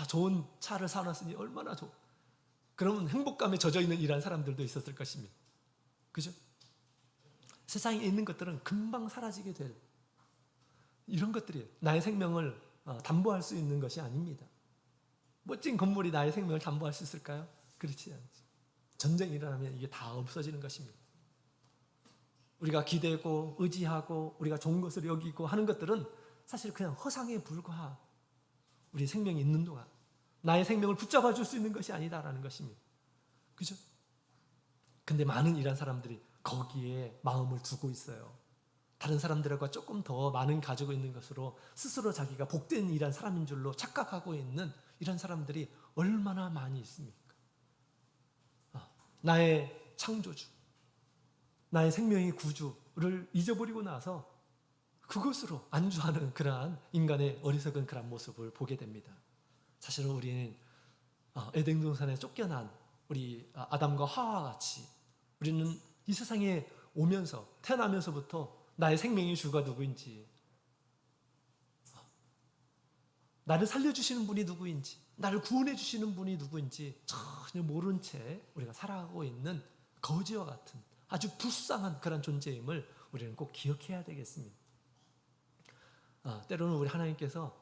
Speaker 1: 좋은 차를 사놨으니 얼마나 좋. 그러면 행복감에 젖어 있는 이런 사람들도 있었을 것입니다. 그죠? 세상에 있는 것들은 금방 사라지게 될 이런 것들이에요. 나의 생명을 담보할 수 있는 것이 아닙니다. 멋진 건물이 나의 생명을 담보할 수 있을까요? 그렇지 않죠. 전쟁이 일어나면 이게 다 없어지는 것입니다. 우리가 기대고 의지하고 우리가 좋은 것을 여기고 하는 것들은 사실 그냥 허상에 불과한 우리 생명이 있는 동안 나의 생명을 붙잡아 줄 수 있는 것이 아니다라는 것입니다. 그죠? 근데 많은 이런 사람들이 거기에 마음을 두고 있어요. 다른 사람들과 조금 더 많은 가지고 있는 것으로 스스로 자기가 복된 이런 사람인 줄로 착각하고 있는 이런 사람들이 얼마나 많이 있습니까? 나의 창조주, 나의 생명의 구주를 잊어버리고 나서 그것으로 안주하는 그러한 인간의 어리석은 그런 모습을 보게 됩니다. 사실은 우리는 에덴 동산에 쫓겨난 우리 아담과 하와와 같이 우리는 이 세상에 오면서 태어나면서부터 나의 생명의 주가 누구인지, 나를 살려주시는 분이 누구인지, 나를 구원해 주시는 분이 누구인지 전혀 모른 채 우리가 살아가고 있는 거지와 같은 아주 불쌍한 그런 존재임을 우리는 꼭 기억해야 되겠습니다. 때로는 우리 하나님께서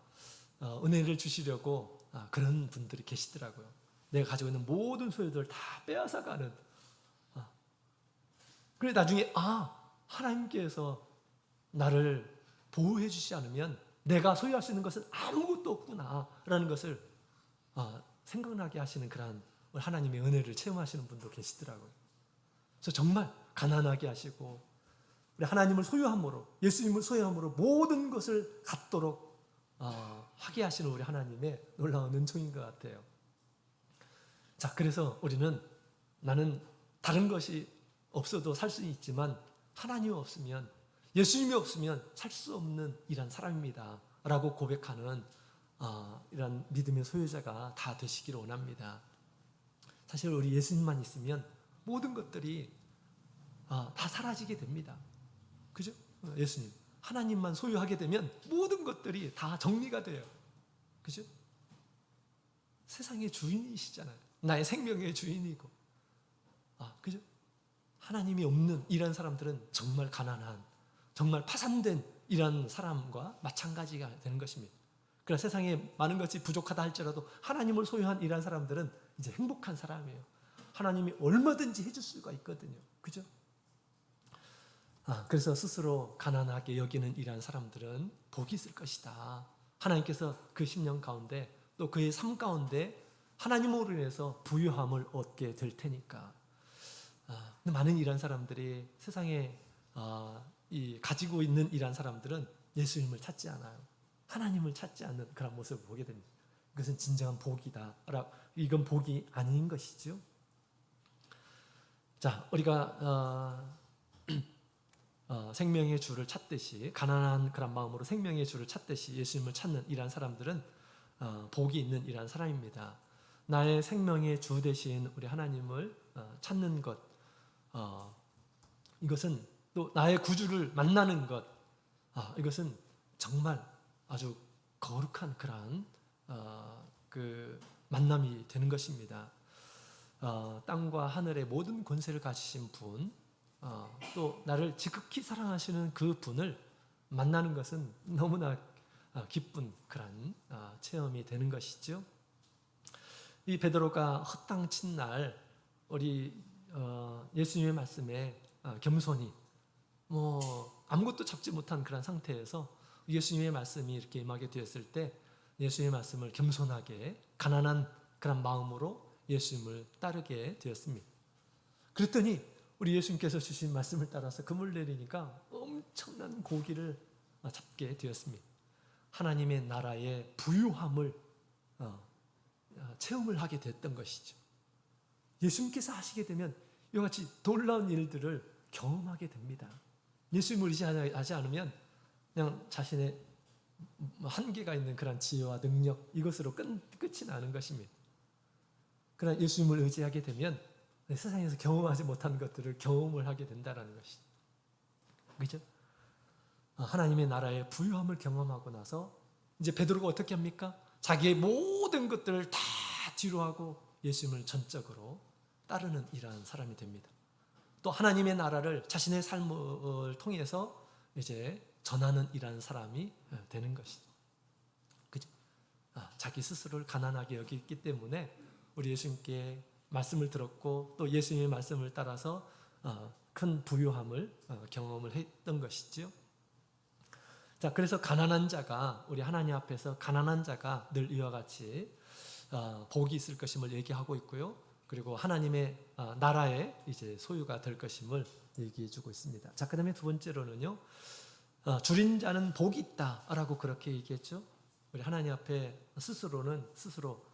Speaker 1: 은혜를 주시려고 그런 분들이 계시더라고요. 내가 가지고 있는 모든 소유들을 다 빼앗아가는. 그래 나중에 하나님께서 나를 보호해 주시지 않으면 내가 소유할 수 있는 것은 아무것도 없구나라는 것을 생각나게 하시는 그런 하나님의 은혜를 체험하시는 분도 계시더라고요. 그래서 정말 가난하게 하시고 우리 하나님을 소유함으로 예수님을 소유함으로 모든 것을 갖도록 하게 하시는 우리 하나님의 놀라운 은총인 것 같아요. 자, 그래서 우리는 나는 다른 것이 없어도 살 수 있지만 하나님이 없으면 예수님이 없으면 살 수 없는 이런 사람입니다 라고 고백하는 이런 믿음의 소유자가 다 되시기를 원합니다. 사실 우리 예수님만 있으면 모든 것들이 다 사라지게 됩니다. 그죠? 예수님 하나님만 소유하게 되면 모든 것들이 다 정리가 돼요. 그죠? 세상의 주인이시잖아요. 나의 생명의 주인이고. 그죠? 하나님이 없는 이런 사람들은 정말 가난한, 정말 파산된 이런 사람과 마찬가지가 되는 것입니다. 그러나 세상에 많은 것이 부족하다 할지라도 하나님을 소유한 이런 사람들은 이제 행복한 사람이에요. 하나님이 얼마든지 해줄 수가 있거든요. 그죠? 그래서 스스로 가난하게 여기는 이러한 사람들은 복이 있을 것이다. 하나님께서 그 10년 가운데 또 그의 삶 가운데 하나님으로 인해서 부유함을 얻게 될 테니까. 근데 많은 이러한 사람들이 세상에 이 가지고 있는 이러한 사람들은 예수님을 찾지 않아요. 하나님을 찾지 않는 그런 모습을 보게 됩니다. 이것은 진정한 복이다. 이건 복이 아닌 것이죠. 자, 우리가 생명의 주를 찾듯이 가난한 그런 마음으로 생명의 주를 찾듯이 예수님을 찾는 이러한 사람들은 복이 있는 이러한 사람입니다. 나의 생명의 주 되신 우리 하나님을 찾는 것, 이것은 또 나의 구주를 만나는 것, 이것은 정말 아주 거룩한 그러한 그 만남이 되는 것입니다. 땅과 하늘의 모든 권세를 가지신 분, 또 나를 지극히 사랑하시는 그 분을 만나는 것은 너무나 기쁜 그런 체험이 되는 것이죠. 이 베드로가 헛땅친 날 우리 예수님의 말씀에 겸손히 아무것도 잡지 못한 그런 상태에서 예수님의 말씀이 이렇게 임하게 되었을 때 예수님의 말씀을 겸손하게 가난한 그런 마음으로 예수님을 따르게 되었습니다. 그랬더니 우리 예수님께서 주신 말씀을 따라서 금을 내리니까 엄청난 고기를 잡게 되었습니다. 하나님의 나라의 부유함을 체험을 하게 됐던 것이죠. 예수님께서 하시게 되면 이와 같이 놀라운 일들을 경험하게 됩니다. 예수님을 의지하지 않으면 그냥 자신의 한계가 있는 그런 지혜와 능력 이것으로 끝이 나는 것입니다. 그러나 예수님을 의지하게 되면 세상에서 경험하지 못한 것들을 경험을 하게 된다는 것이죠. 그렇죠? 하나님의 나라의 부유함을 경험하고 나서 이제 베드로가 어떻게 합니까? 자기의 모든 것들을 다 뒤로하고 예수님을 전적으로 따르는 이러한 사람이 됩니다. 또 하나님의 나라를 자신의 삶을 통해서 이제 전하는 이러한 사람이 되는 것이죠. 그죠? 자기 스스로를 가난하게 여기기 때문에 우리 예수님께 말씀을 들었고 또 예수님의 말씀을 따라서 큰 부유함을 경험을 했던 것이죠. 자, 그래서 가난한 자가 우리 하나님 앞에서 가난한 자가 늘 이와 같이 복이 있을 것임을 얘기하고 있고요. 그리고 하나님의 나라의 이제 소유가 될 것임을 얘기해주고 있습니다. 자, 그다음에 두 번째로는요, 줄인 자는 복이 있다라고 그렇게 얘기했죠. 우리 하나님 앞에 스스로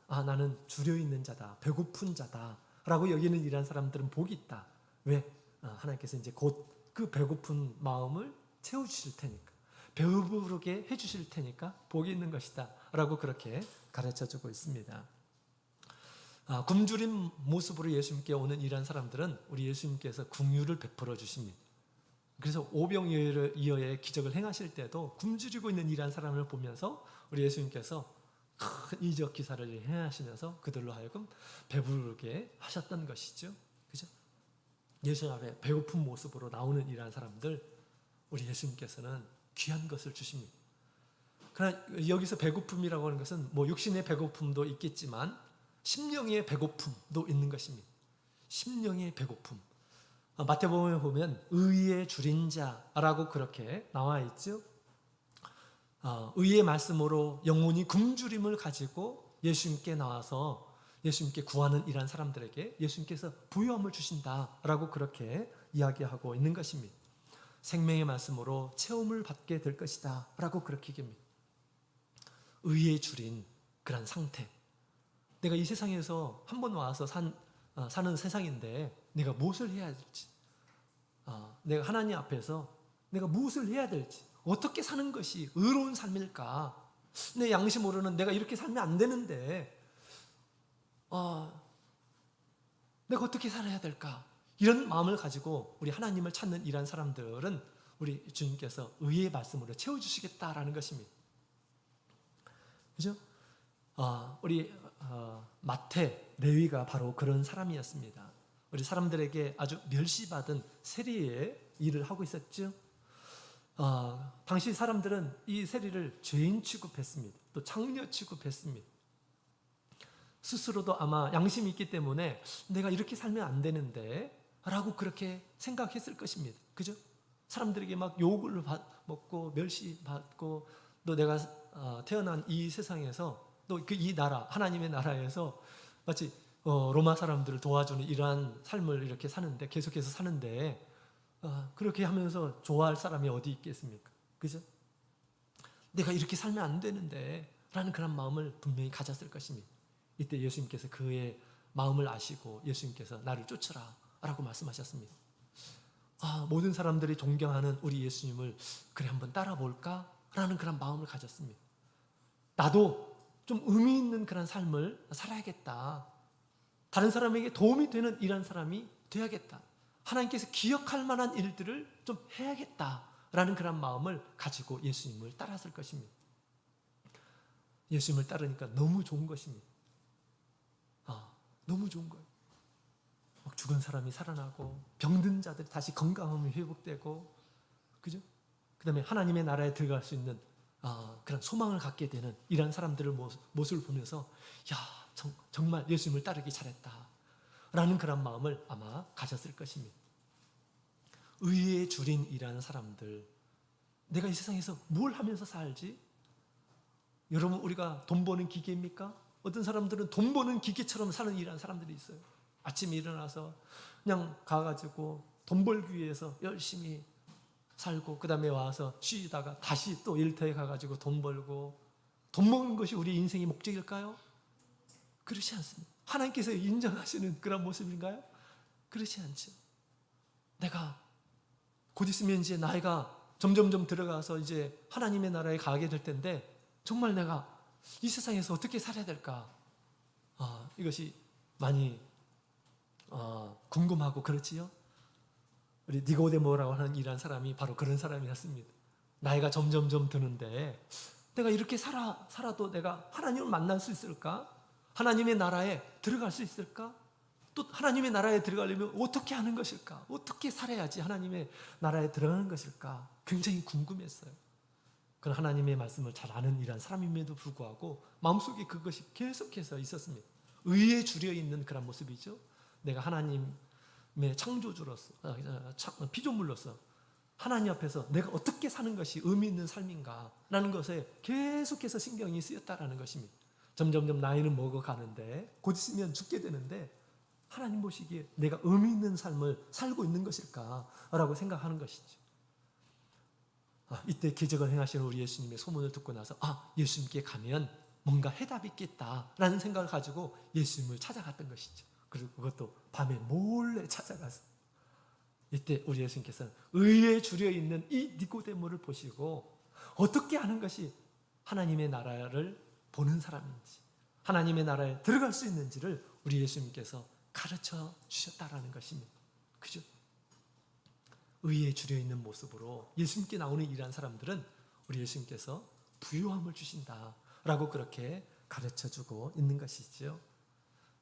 Speaker 1: 나는 줄여 있는 자다, 배고픈 자다라고 여기는 이러한 사람들은 복이 있다. 왜? 하나님께서 이제 곧 그 배고픈 마음을 채워주실 테니까, 배부르게 해주실 테니까 복이 있는 것이다라고 그렇게 가르쳐주고 있습니다. 굶주린 모습으로 예수님께 오는 이러한 사람들은 우리 예수님께서 긍휼을 베풀어 주십니다. 그래서 오병이어의 기적을 행하실 때도 굶주리고 있는 이러한 사람을 보면서 우리 예수님께서 큰 이적 기사를 행하시면서 그들로 하여금 배부르게 하셨던 것이죠. 그죠? 예수님 앞에 배고픈 모습으로 나오는 이러한 사람들, 우리 예수님께서는 귀한 것을 주십니다. 그러나 여기서 배고픔이라고 하는 것은 뭐 육신의 배고픔도 있겠지만 심령의 배고픔도 있는 것입니다. 심령의 배고픔. 마태복음에 보면 의의 줄인 자라고 그렇게 나와 있죠. 의의 말씀으로 영혼이 굶주림을 가지고 예수님께 나와서 예수님께 구하는 이러한 사람들에게 예수님께서 부유함을 주신다라고 그렇게 이야기하고 있는 것입니다. 생명의 말씀으로 체험을 받게 될 것이다 라고 그렇게 얘기합니다. 의의 줄인 그런 상태. 내가 이 세상에서 한 번 와서 사는 세상인데 내가 무엇을 해야 될지, 내가 하나님 앞에서 내가 무엇을 해야 될지, 어떻게 사는 것이 의로운 삶일까? 내 양심으로는 내가 이렇게 살면 안 되는데 내가 어떻게 살아야 될까? 이런 마음을 가지고 우리 하나님을 찾는 이러한 사람들은 우리 주님께서 의의 말씀으로 채워주시겠다라는 것입니다. 그죠? 우리 마태, 레위가 바로 그런 사람이었습니다. 우리 사람들에게 아주 멸시받은 세리의 일을 하고 있었죠. 당시 사람들은 이 세리를 죄인 취급했습니다. 또 창녀 취급했습니다. 스스로도 아마 양심이 있기 때문에 내가 이렇게 살면 안 되는데 라고 그렇게 생각했을 것입니다. 그죠? 사람들에게 막 욕을 먹고 멸시받고, 또 내가 태어난 이 세상에서, 또 이 나라, 하나님의 나라에서 마치 로마 사람들을 도와주는 이러한 삶을 이렇게 사는데, 계속해서 사는데, 그렇게 하면서 좋아할 사람이 어디 있겠습니까? 그죠? 내가 이렇게 살면 안 되는데 라는 그런 마음을 분명히 가졌을 것입니다. 이때 예수님께서 그의 마음을 아시고 예수님께서 나를 쫓으라 라고 말씀하셨습니다. 모든 사람들이 존경하는 우리 예수님을 그래 한번 따라볼까? 라는 그런 마음을 가졌습니다. 나도 좀 의미 있는 그런 삶을 살아야겠다. 다른 사람에게 도움이 되는 이런 사람이 돼야겠다. 하나님께서 기억할 만한 일들을 좀 해야겠다라는 그런 마음을 가지고 예수님을 따랐을 것입니다. 예수님을 따르니까 너무 좋은 것입니다. 너무 좋은 거예요. 죽은 사람이 살아나고, 병든 자들이 다시 건강함이 회복되고, 그죠? 그 다음에 하나님의 나라에 들어갈 수 있는 그런 소망을 갖게 되는 이런 사람들의 모습을 보면서, 정말 예수님을 따르기 잘했다 라는 그런 마음을 아마 가졌을 것입니다. 의에 줄인 일하는 사람들, 내가 이 세상에서 뭘 하면서 살지? 여러분, 우리가 돈 버는 기계입니까? 어떤 사람들은 돈 버는 기계처럼 사는 일하는 사람들이 있어요. 아침에 일어나서 그냥 가가지고 돈 벌기 위해서 열심히 살고, 그 다음에 와서 쉬다가 다시 또 일터에 가가지고 돈 벌고, 돈 버는 것이 우리 인생의 목적일까요? 그렇지 않습니다. 하나님께서 인정하시는 그런 모습인가요? 그렇지 않죠. 내가 곧 있으면 이제 나이가 점점점 들어가서 이제 하나님의 나라에 가게 될 텐데, 정말 내가 이 세상에서 어떻게 살아야 될까? 이것이 많이 궁금하고 그렇지요. 우리 니고데모라고 하는 이란 사람이 바로 그런 사람이었습니다. 나이가 점점점 드는데, 내가 이렇게 살아도 내가 하나님을 만날 수 있을까? 하나님의 나라에 들어갈 수 있을까? 또 하나님의 나라에 들어가려면 어떻게 하는 것일까? 어떻게 살아야지 하나님의 나라에 들어가는 것일까? 굉장히 궁금했어요. 그런 하나님의 말씀을 잘 아는 이란 사람임에도 불구하고 마음속에 그것이 계속해서 있었습니다. 의에 줄여 있는 그런 모습이죠. 내가 하나님의 창조주로서, 피조물로서 하나님 앞에서 내가 어떻게 사는 것이 의미 있는 삶인가 라는 것에 계속해서 신경이 쓰였다라는 것입니다. 점점점 나이는 먹어가는데, 곧 있으면 죽게 되는데, 하나님 보시기에 내가 의미 있는 삶을 살고 있는 것일까 라고 생각하는 것이죠. 이때 기적을 행하시는 우리 예수님의 소문을 듣고 나서, 예수님께 가면 뭔가 해답이 있겠다라는 생각을 가지고 예수님을 찾아갔던 것이죠. 그리고 그것도 밤에 몰래 찾아가서, 이때 우리 예수님께서는 의에 줄여 있는 이 니고데모를 보시고 어떻게 하는 것이 하나님의 나라를 보는 사람인지, 하나님의 나라에 들어갈 수 있는지를 우리 예수님께서 가르쳐 주셨다라는 것입니다. 그죠? 의에 줄여 있는 모습으로 예수님께 나오는 이러한 사람들은 우리 예수님께서 부요함을 주신다라고 그렇게 가르쳐 주고 있는 것이죠.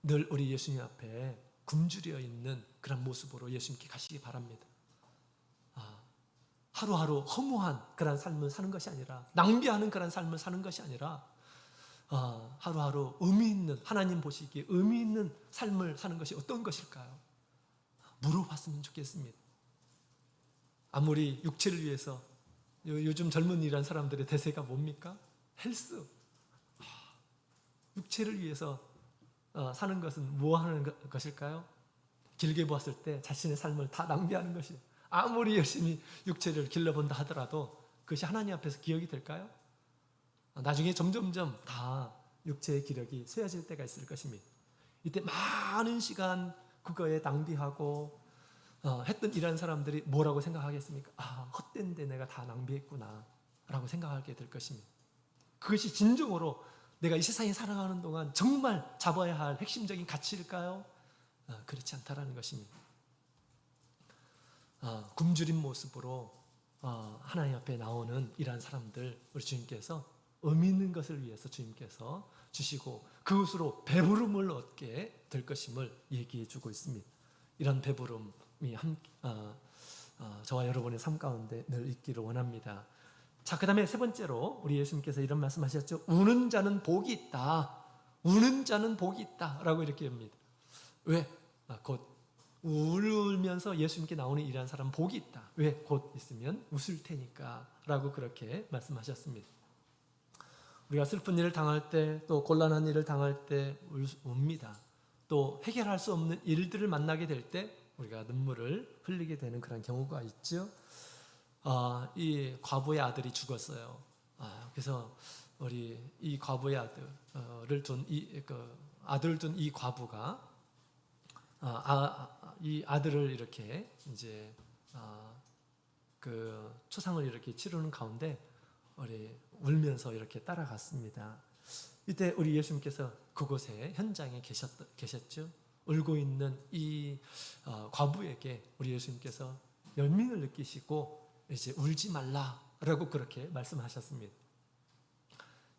Speaker 1: 늘 우리 예수님 앞에 굶주려 있는 그런 모습으로 예수님께 가시기 바랍니다. 하루하루 허무한 그런 삶을 사는 것이 아니라, 낭비하는 그런 삶을 사는 것이 아니라, 하루하루 의미 있는, 하나님 보시기에 의미 있는 삶을 사는 것이 어떤 것일까요? 물어봤으면 좋겠습니다. 아무리 육체를 위해서, 요즘 젊은이란 사람들의 대세가 뭡니까? 헬스. 육체를 위해서 사는 것은 뭐 하는 것일까요? 길게 보았을 때 자신의 삶을 다 낭비하는 것이에요. 아무리 열심히 육체를 길러본다 하더라도 그것이 하나님 앞에서 기억이 될까요? 나중에 점점점 다 육체의 기력이 쇠해질 때가 있을 것입니다. 이때 많은 시간 그거에 낭비하고 했던 이런 사람들이 뭐라고 생각하겠습니까? 헛된 데 내가 다 낭비했구나 라고 생각하게 될 것입니다. 그것이 진정으로 내가 이 세상에 살아가는 동안 정말 잡아야 할 핵심적인 가치일까요? 그렇지 않다라는 것입니다. 굶주린 모습으로 하나님 앞에 나오는 이러한 사람들, 우리 주님께서 의미 있는 것을 위해서 주님께서 주시고 그것으로 배부름을 얻게 될 것임을 얘기해 주고 있습니다. 이런 배부름이 저와 여러분의 삶 가운데 늘 있기를 원합니다. 자, 그 다음에 세 번째로 우리 예수님께서 이런 말씀하셨죠. 우는 자는 복이 있다. 우는 자는 복이 있다 라고 이렇게 합니다. 왜? 곧 울면서 예수님께 나오는 일하는 사람은 복이 있다. 왜? 곧 있으면 웃을 테니까 라고 그렇게 말씀하셨습니다. 우리가 슬픈 일을 당할 때, 또 곤란한 일을 당할 때 웁니다. 또 해결할 수 없는 일들을 만나게 될 때 우리가 눈물을 흘리게 되는 그런 경우가 있죠. 이 과부의 아들이 죽었어요. 그래서 우리 이 과부의 아들을 둔 아들을 둔 이 과부가 이 아들을 이렇게 이제 그 초상을 이렇게 치르는 가운데 우리 울면서 이렇게 따라갔습니다. 이때 우리 예수님께서 그곳에 현장에 계셨죠. 울고 있는 이 과부에게 우리 예수님께서 연민을 느끼시고 이제 울지 말라라고 그렇게 말씀하셨습니다.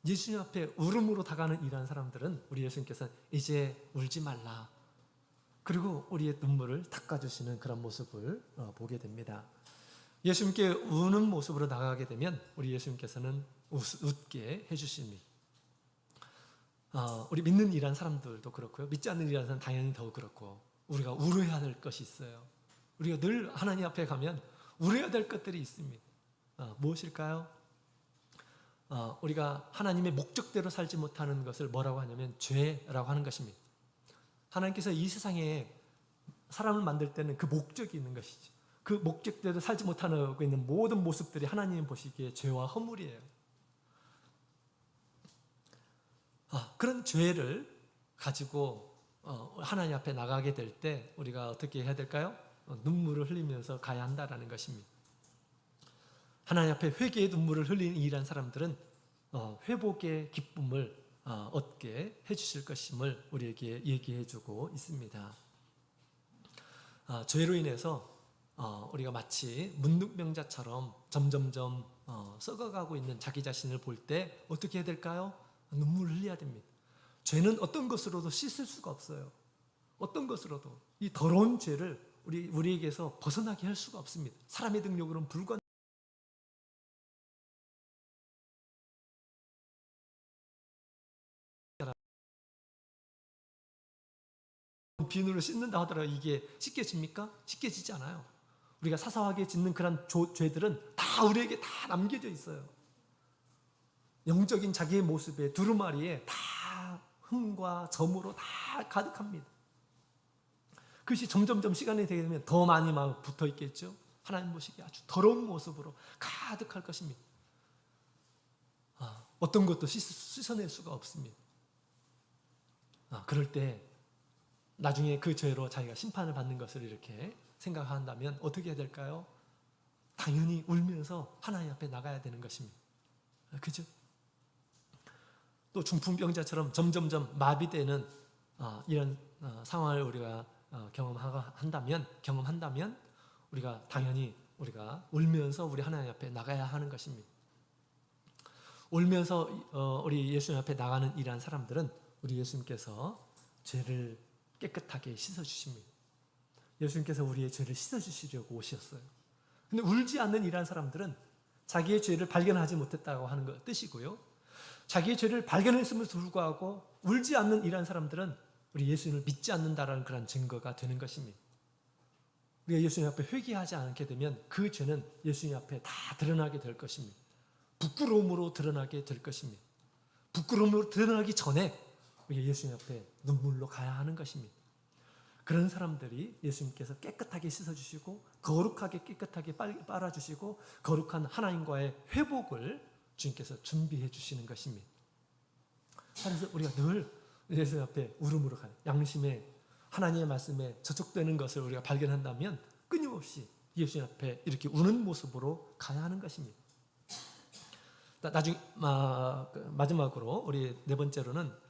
Speaker 1: 예수님 앞에 울음으로 다가가는 이러한 사람들은 우리 예수님께서 이제 울지 말라, 그리고 우리의 눈물을 닦아주시는 그런 모습을 보게 됩니다. 예수님께 우는 모습으로 나가게 되면 우리 예수님께서는 웃게 해주십니다. 우리 믿는 일한 사람들도 그렇고요. 믿지 않는 일한 사람은 당연히 더 그렇고, 우리가 울어야 될 것이 있어요. 우리가 늘 하나님 앞에 가면 울어야 될 것들이 있습니다. 무엇일까요? 우리가 하나님의 목적대로 살지 못하는 것을 뭐라고 하냐면 죄라고 하는 것입니다. 하나님께서 이 세상에 사람을 만들 때는 그 목적이 있는 것이죠. 그 목적대로 살지 못하고 있는 모든 모습들이 하나님이 보시기에 죄와 허물이에요. 그런 죄를 가지고 하나님 앞에 나가게 될 때 우리가 어떻게 해야 될까요? 눈물을 흘리면서 가야 한다라는 것입니다. 하나님 앞에 회개의 눈물을 흘리는 이란 사람들은 회복의 기쁨을 얻게 해주실 것임을 우리에게 얘기해주고 있습니다. 죄로 인해서 우리가 마치 문둥병자처럼 점점점 썩어가고 있는 자기 자신을 볼 때 어떻게 해야 될까요? 눈물을 흘려야 됩니다. 죄는 어떤 것으로도 씻을 수가 없어요. 어떤 것으로도 이 더러운 죄를 우리에게서 벗어나게 할 수가 없습니다. 사람의 능력으로는 불가능. 비누로 씻는다 하더라도 이게 씻겨집니까? 씻겨지지 않아요. 우리가 사사하게 짓는 그런 죄들은 다 우리에게 다 남겨져 있어요. 영적인 자기의 모습에 두루마리에 다 흠과 점으로 다 가득합니다. 그것이 점점점 시간이 되게 되면 더 많이 막 붙어 있겠죠. 하나님 보시기에 아주 더러운 모습으로 가득할 것입니다. 어떤 것도 씻어낼 수가 없습니다. 그럴 때 나중에 그 죄로 자기가 심판을 받는 것을 이렇게 생각한다면 어떻게 해야 될까요? 당연히 울면서 하나님 앞에 나가야 되는 것입니다. 그죠? 또 중풍병자처럼 점점점 마비되는 이런 상황을 우리가 경험한다면 우리가 당연히 우리가 울면서 우리 하나님 앞에 나가야 하는 것입니다. 울면서 우리 예수님 앞에 나가는 이러한 사람들은 우리 예수님께서 죄를 깨끗하게 씻어주십니다. 예수님께서 우리의 죄를 씻어주시려고 오셨어요. 근데 울지 않는 이러한 사람들은 자기의 죄를 발견하지 못했다고 하는 것 뜻이고요. 자기의 죄를 발견했음에도 불구하고 울지 않는 이러한 사람들은 우리 예수님을 믿지 않는다라는 그런 증거가 되는 것입니다. 우리가 예수님 앞에 회개하지 않게 되면 그 죄는 예수님 앞에 다 드러나게 될 것입니다. 부끄러움으로 드러나게 될 것입니다. 부끄러움으로 드러나기 전에 우리가 예수님 앞에 눈물로 가야 하는 것입니다. 그런 사람들이 예수님께서 깨끗하게 씻어주시고 거룩하게 깨끗하게 빨아주시고 거룩한 하나님과의 회복을 주님께서 준비해 주시는 것입니다. 그래서 우리가 늘 예수님 앞에 울음으로 가는 양심에 하나님의 말씀에 저촉되는 것을 우리가 발견한다면 끊임없이 예수님 앞에 이렇게 우는 모습으로 가야 하는 것입니다. 나중에 마지막으로 우리 네 번째로는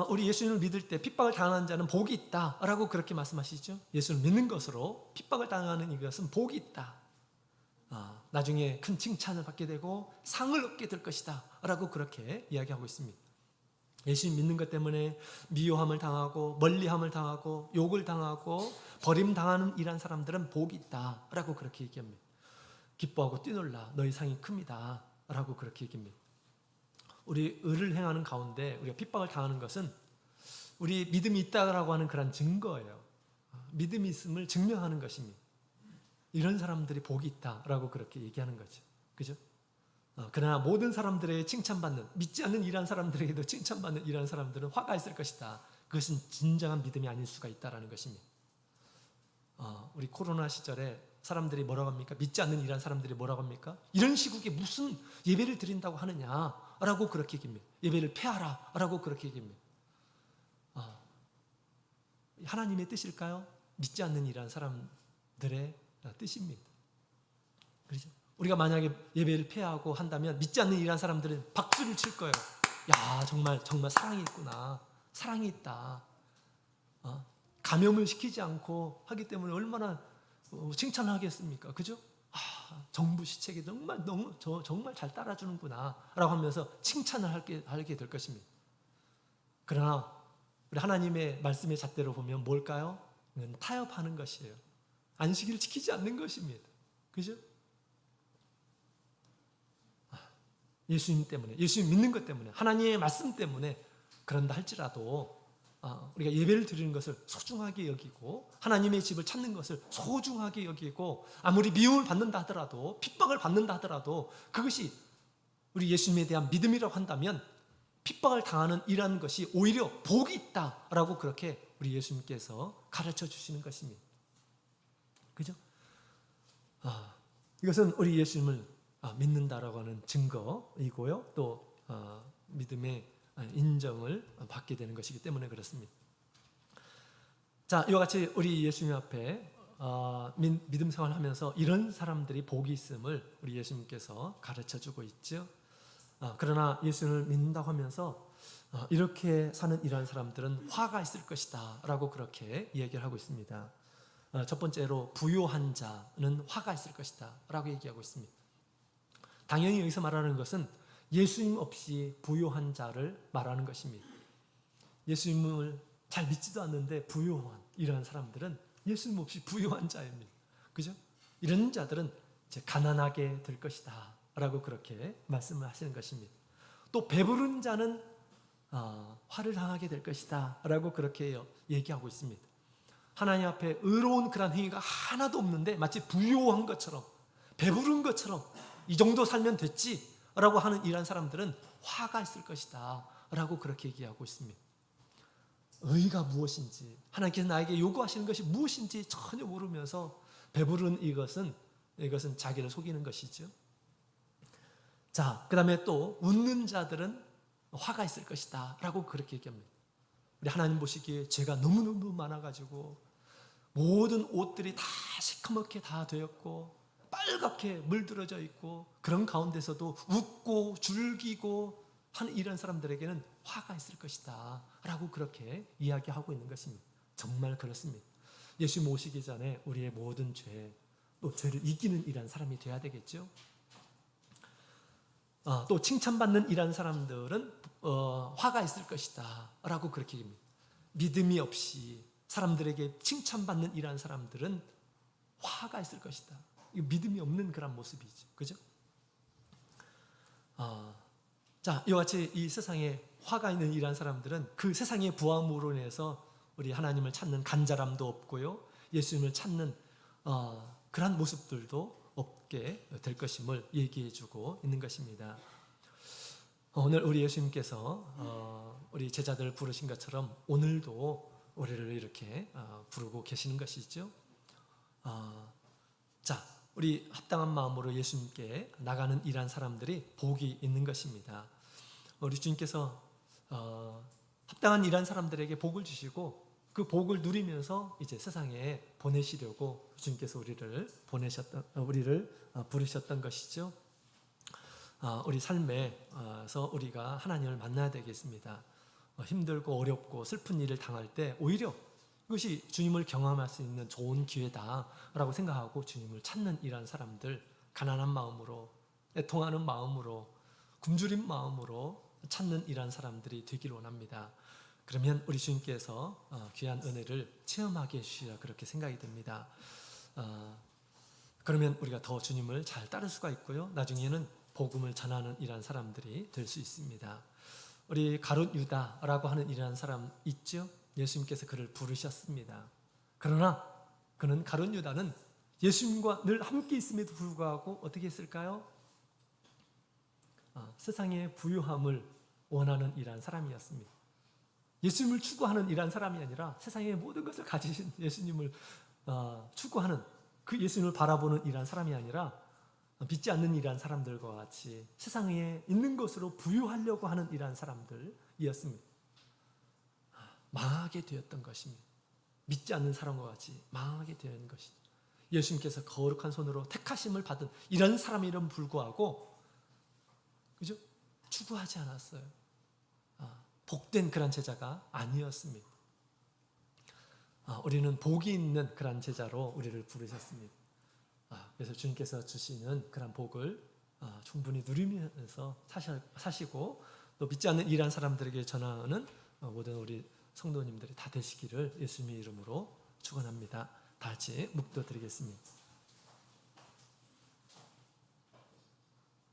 Speaker 1: 우리 예수님을 믿을 때 핍박을 당하는 자는 복이 있다라고 그렇게 말씀하시죠. 예수를 믿는 것으로 핍박을 당하는 이것은 복이 있다. 나중에 큰 칭찬을 받게 되고 상을 얻게 될 것이다 라고 그렇게 이야기하고 있습니다. 예수님 믿는 것 때문에 미워함을 당하고 멀리함을 당하고 욕을 당하고 버림당하는 이란 사람들은 복이 있다 라고 그렇게 얘기합니다. 기뻐하고 뛰놀라 너희 상이 큽니다 라고 그렇게 얘기합니다. 우리 의를 행하는 가운데 우리가 핍박을 당하는 것은 우리 믿음이 있다라고 하는 그런 증거예요. 믿음이 있음을 증명하는 것입니다. 이런 사람들이 복이 있다라고 그렇게 얘기하는 거죠. 그죠? 그러나 모든 사람들의 칭찬받는, 믿지 않는 이러한 사람들에게도 칭찬받는 이러한 사람들은 화가 있을 것이다. 그것은 진정한 믿음이 아닐 수가 있다라는 것입니다. 우리 코로나 시절에 사람들이 뭐라고 합니까? 믿지 않는 이러한 사람들이 뭐라고 합니까? 이런 시국에 무슨 예배를 드린다고 하느냐라고 그렇게 얘기합니다. 예배를 폐하라라고 그렇게 얘기합니다. 하나님의 뜻일까요? 믿지 않는 이러한 사람들의 뜻입니다. 그렇죠? 우리가 만약에 예배를 폐하고 한다면 믿지 않는 이러한 사람들은 박수를 칠 거예요. 야, 정말 사랑이 있구나. 사랑이 있다. 감염을 시키지 않고 하기 때문에 얼마나 칭찬을 하겠습니까? 그죠? 정부 시책이 정말 잘 따라주는구나라고 하면서 칭찬을 하게 될 것입니다. 그러나 우리 하나님의 말씀의 잣대로 보면 뭘까요? 타협하는 것이에요. 안식일을 지키지 않는 것입니다. 그죠? 예수님 때문에, 예수님 믿는 것 때문에, 하나님의 말씀 때문에 그런다 할지라도 우리가 예배를 드리는 것을 소중하게 여기고 하나님의 집을 찾는 것을 소중하게 여기고 아무리 미움을 받는다 하더라도 핍박을 받는다 하더라도 그것이 우리 예수님에 대한 믿음이라고 한다면 핍박을 당하는 이라는 것이 오히려 복이 있다라고 그렇게 우리 예수님께서 가르쳐 주시는 것입니다. 그죠? 이것은 우리 예수님을 믿는다라고 하는 증거이고요. 또 믿음의 인정을 받게 되는 것이기 때문에 그렇습니다. 자, 이와 같이 우리 예수님 앞에 믿음 생활을 하면서 이런 사람들이 복이 있음을 우리 예수님께서 가르쳐 주고 있죠. 그러나 예수님을 믿는다고 하면서 이렇게 사는 이러한 사람들은 화가 있을 것이다 라고 그렇게 이야기를 하고 있습니다. 첫 번째로 부요한 자는 화가 있을 것이다 라고 얘기하고 있습니다. 당연히 여기서 말하는 것은 예수님 없이 부요한 자를 말하는 것입니다. 예수님을 잘 믿지도 않는데 부요한 이러한 사람들은 예수님 없이 부요한 자입니다. 그죠? 이런 자들은 이제 가난하게 될 것이다 라고 그렇게 말씀을 하시는 것입니다. 또 배부른 자는 화를 당하게 될 것이다 라고 그렇게 얘기하고 있습니다. 하나님 앞에 의로운 그런 행위가 하나도 없는데 마치 부요한 것처럼 배부른 것처럼 이 정도 살면 됐지 라고 하는 이런 사람들은 화가 있을 것이다 라고 그렇게 얘기하고 있습니다. 의가 무엇인지, 하나님께서 나에게 요구하시는 것이 무엇인지 전혀 모르면서 배부른 이것은 자기를 속이는 것이죠. 자, 그 다음에 또 웃는 자들은 화가 있을 것이다 라고 그렇게 얘기합니다. 우리 하나님 보시기에 죄가 너무너무 많아가지고 모든 옷들이 다 시커멓게 다 되었고 빨갛게 물들어져 있고 그런 가운데서도 웃고 즐기고 하는 이런 사람들에게는 화가 있을 것이다 라고 그렇게 이야기하고 있는 것입니다. 정말 그렇습니다. 예수님 오시기 전에 우리의 모든 죄, 또 죄를 이기는 이런 사람이 되어야 되겠죠. 또 칭찬받는 이런 사람들은 화가 있을 것이다 라고 그렇게 얘기합니다. 믿음이 없이 사람들에게 칭찬받는 이런 사람들은 화가 있을 것이다. 믿음이 없는 그런 모습이죠. 그죠? 자, 이와 같이 이 세상에 화가 있는 이러한 사람들은 그 세상의 부함으로 인해서 우리 하나님을 찾는 간절함도 없고요. 예수님을 찾는 그런 모습들도 없게 될 것임을 얘기해 주고 있는 것입니다. 오늘 우리 예수님께서 우리 제자들을 부르신 것처럼 오늘도 우리를 이렇게 부르고 계시는 것이죠. 자, 우리 합당한 마음으로 예수님께 나가는 이러한 사람들이 복이 있는 것입니다. 우리 주님께서 합당한 이러한 사람들에게 복을 주시고 그 복을 누리면서 이제 세상에 보내시려고 주님께서 우리를 부르셨던 것이죠. 우리 삶에서 우리가 하나님을 만나야 되겠습니다. 힘들고 어렵고 슬픈 일을 당할 때 오히려 그것이 주님을 경험할 수 있는 좋은 기회다라고 생각하고 주님을 찾는 이러한 사람들, 가난한 마음으로, 애통하는 마음으로, 굶주린 마음으로 찾는 이러한 사람들이 되길 원합니다. 그러면 우리 주님께서 귀한 은혜를 체험하게 해주시라 그렇게 생각이 됩니다. 그러면 우리가 더 주님을 잘 따를 수가 있고요. 나중에는 복음을 전하는 이러한 사람들이 될 수 있습니다. 우리 가룟 유다라고 하는 이러한 사람 있죠? 예수님께서 그를 부르셨습니다. 그러나 그는 가룟 유다는 예수님과 늘 함께 있음에도 불구하고 어떻게 했을까요? 세상의 부유함을 원하는 이러한 사람이었습니다. 예수님을 추구하는 이러한 사람이 아니라 세상의 모든 것을 가지신 예수님을 추구하는, 그 예수님을 바라보는 이러한 사람이 아니라 믿지 않는 이러한 사람들과 같이 세상에 있는 것으로 부유하려고 하는 이러한 사람들이었습니다. 망하게 되었던 것입니다. 믿지 않는 사람과 같이 망하게 되는 것이죠. 예수님께서 거룩한 손으로 택하심을 받은 이런 사람임에도 불구하고, 그죠? 추구하지 않았어요. 복된 그런 제자가 아니었습니다. 우리는 복이 있는 그런 제자로 우리를 부르셨습니다. 그래서 주님께서 주시는 그런 복을 충분히 누리면서 사시고, 또 믿지 않는 이러한 사람들에게 전하는 모든 우리 성도님들이 다 되시기를 예수님의 이름으로 축원합니다. 다 같이 묵도드리겠습니다.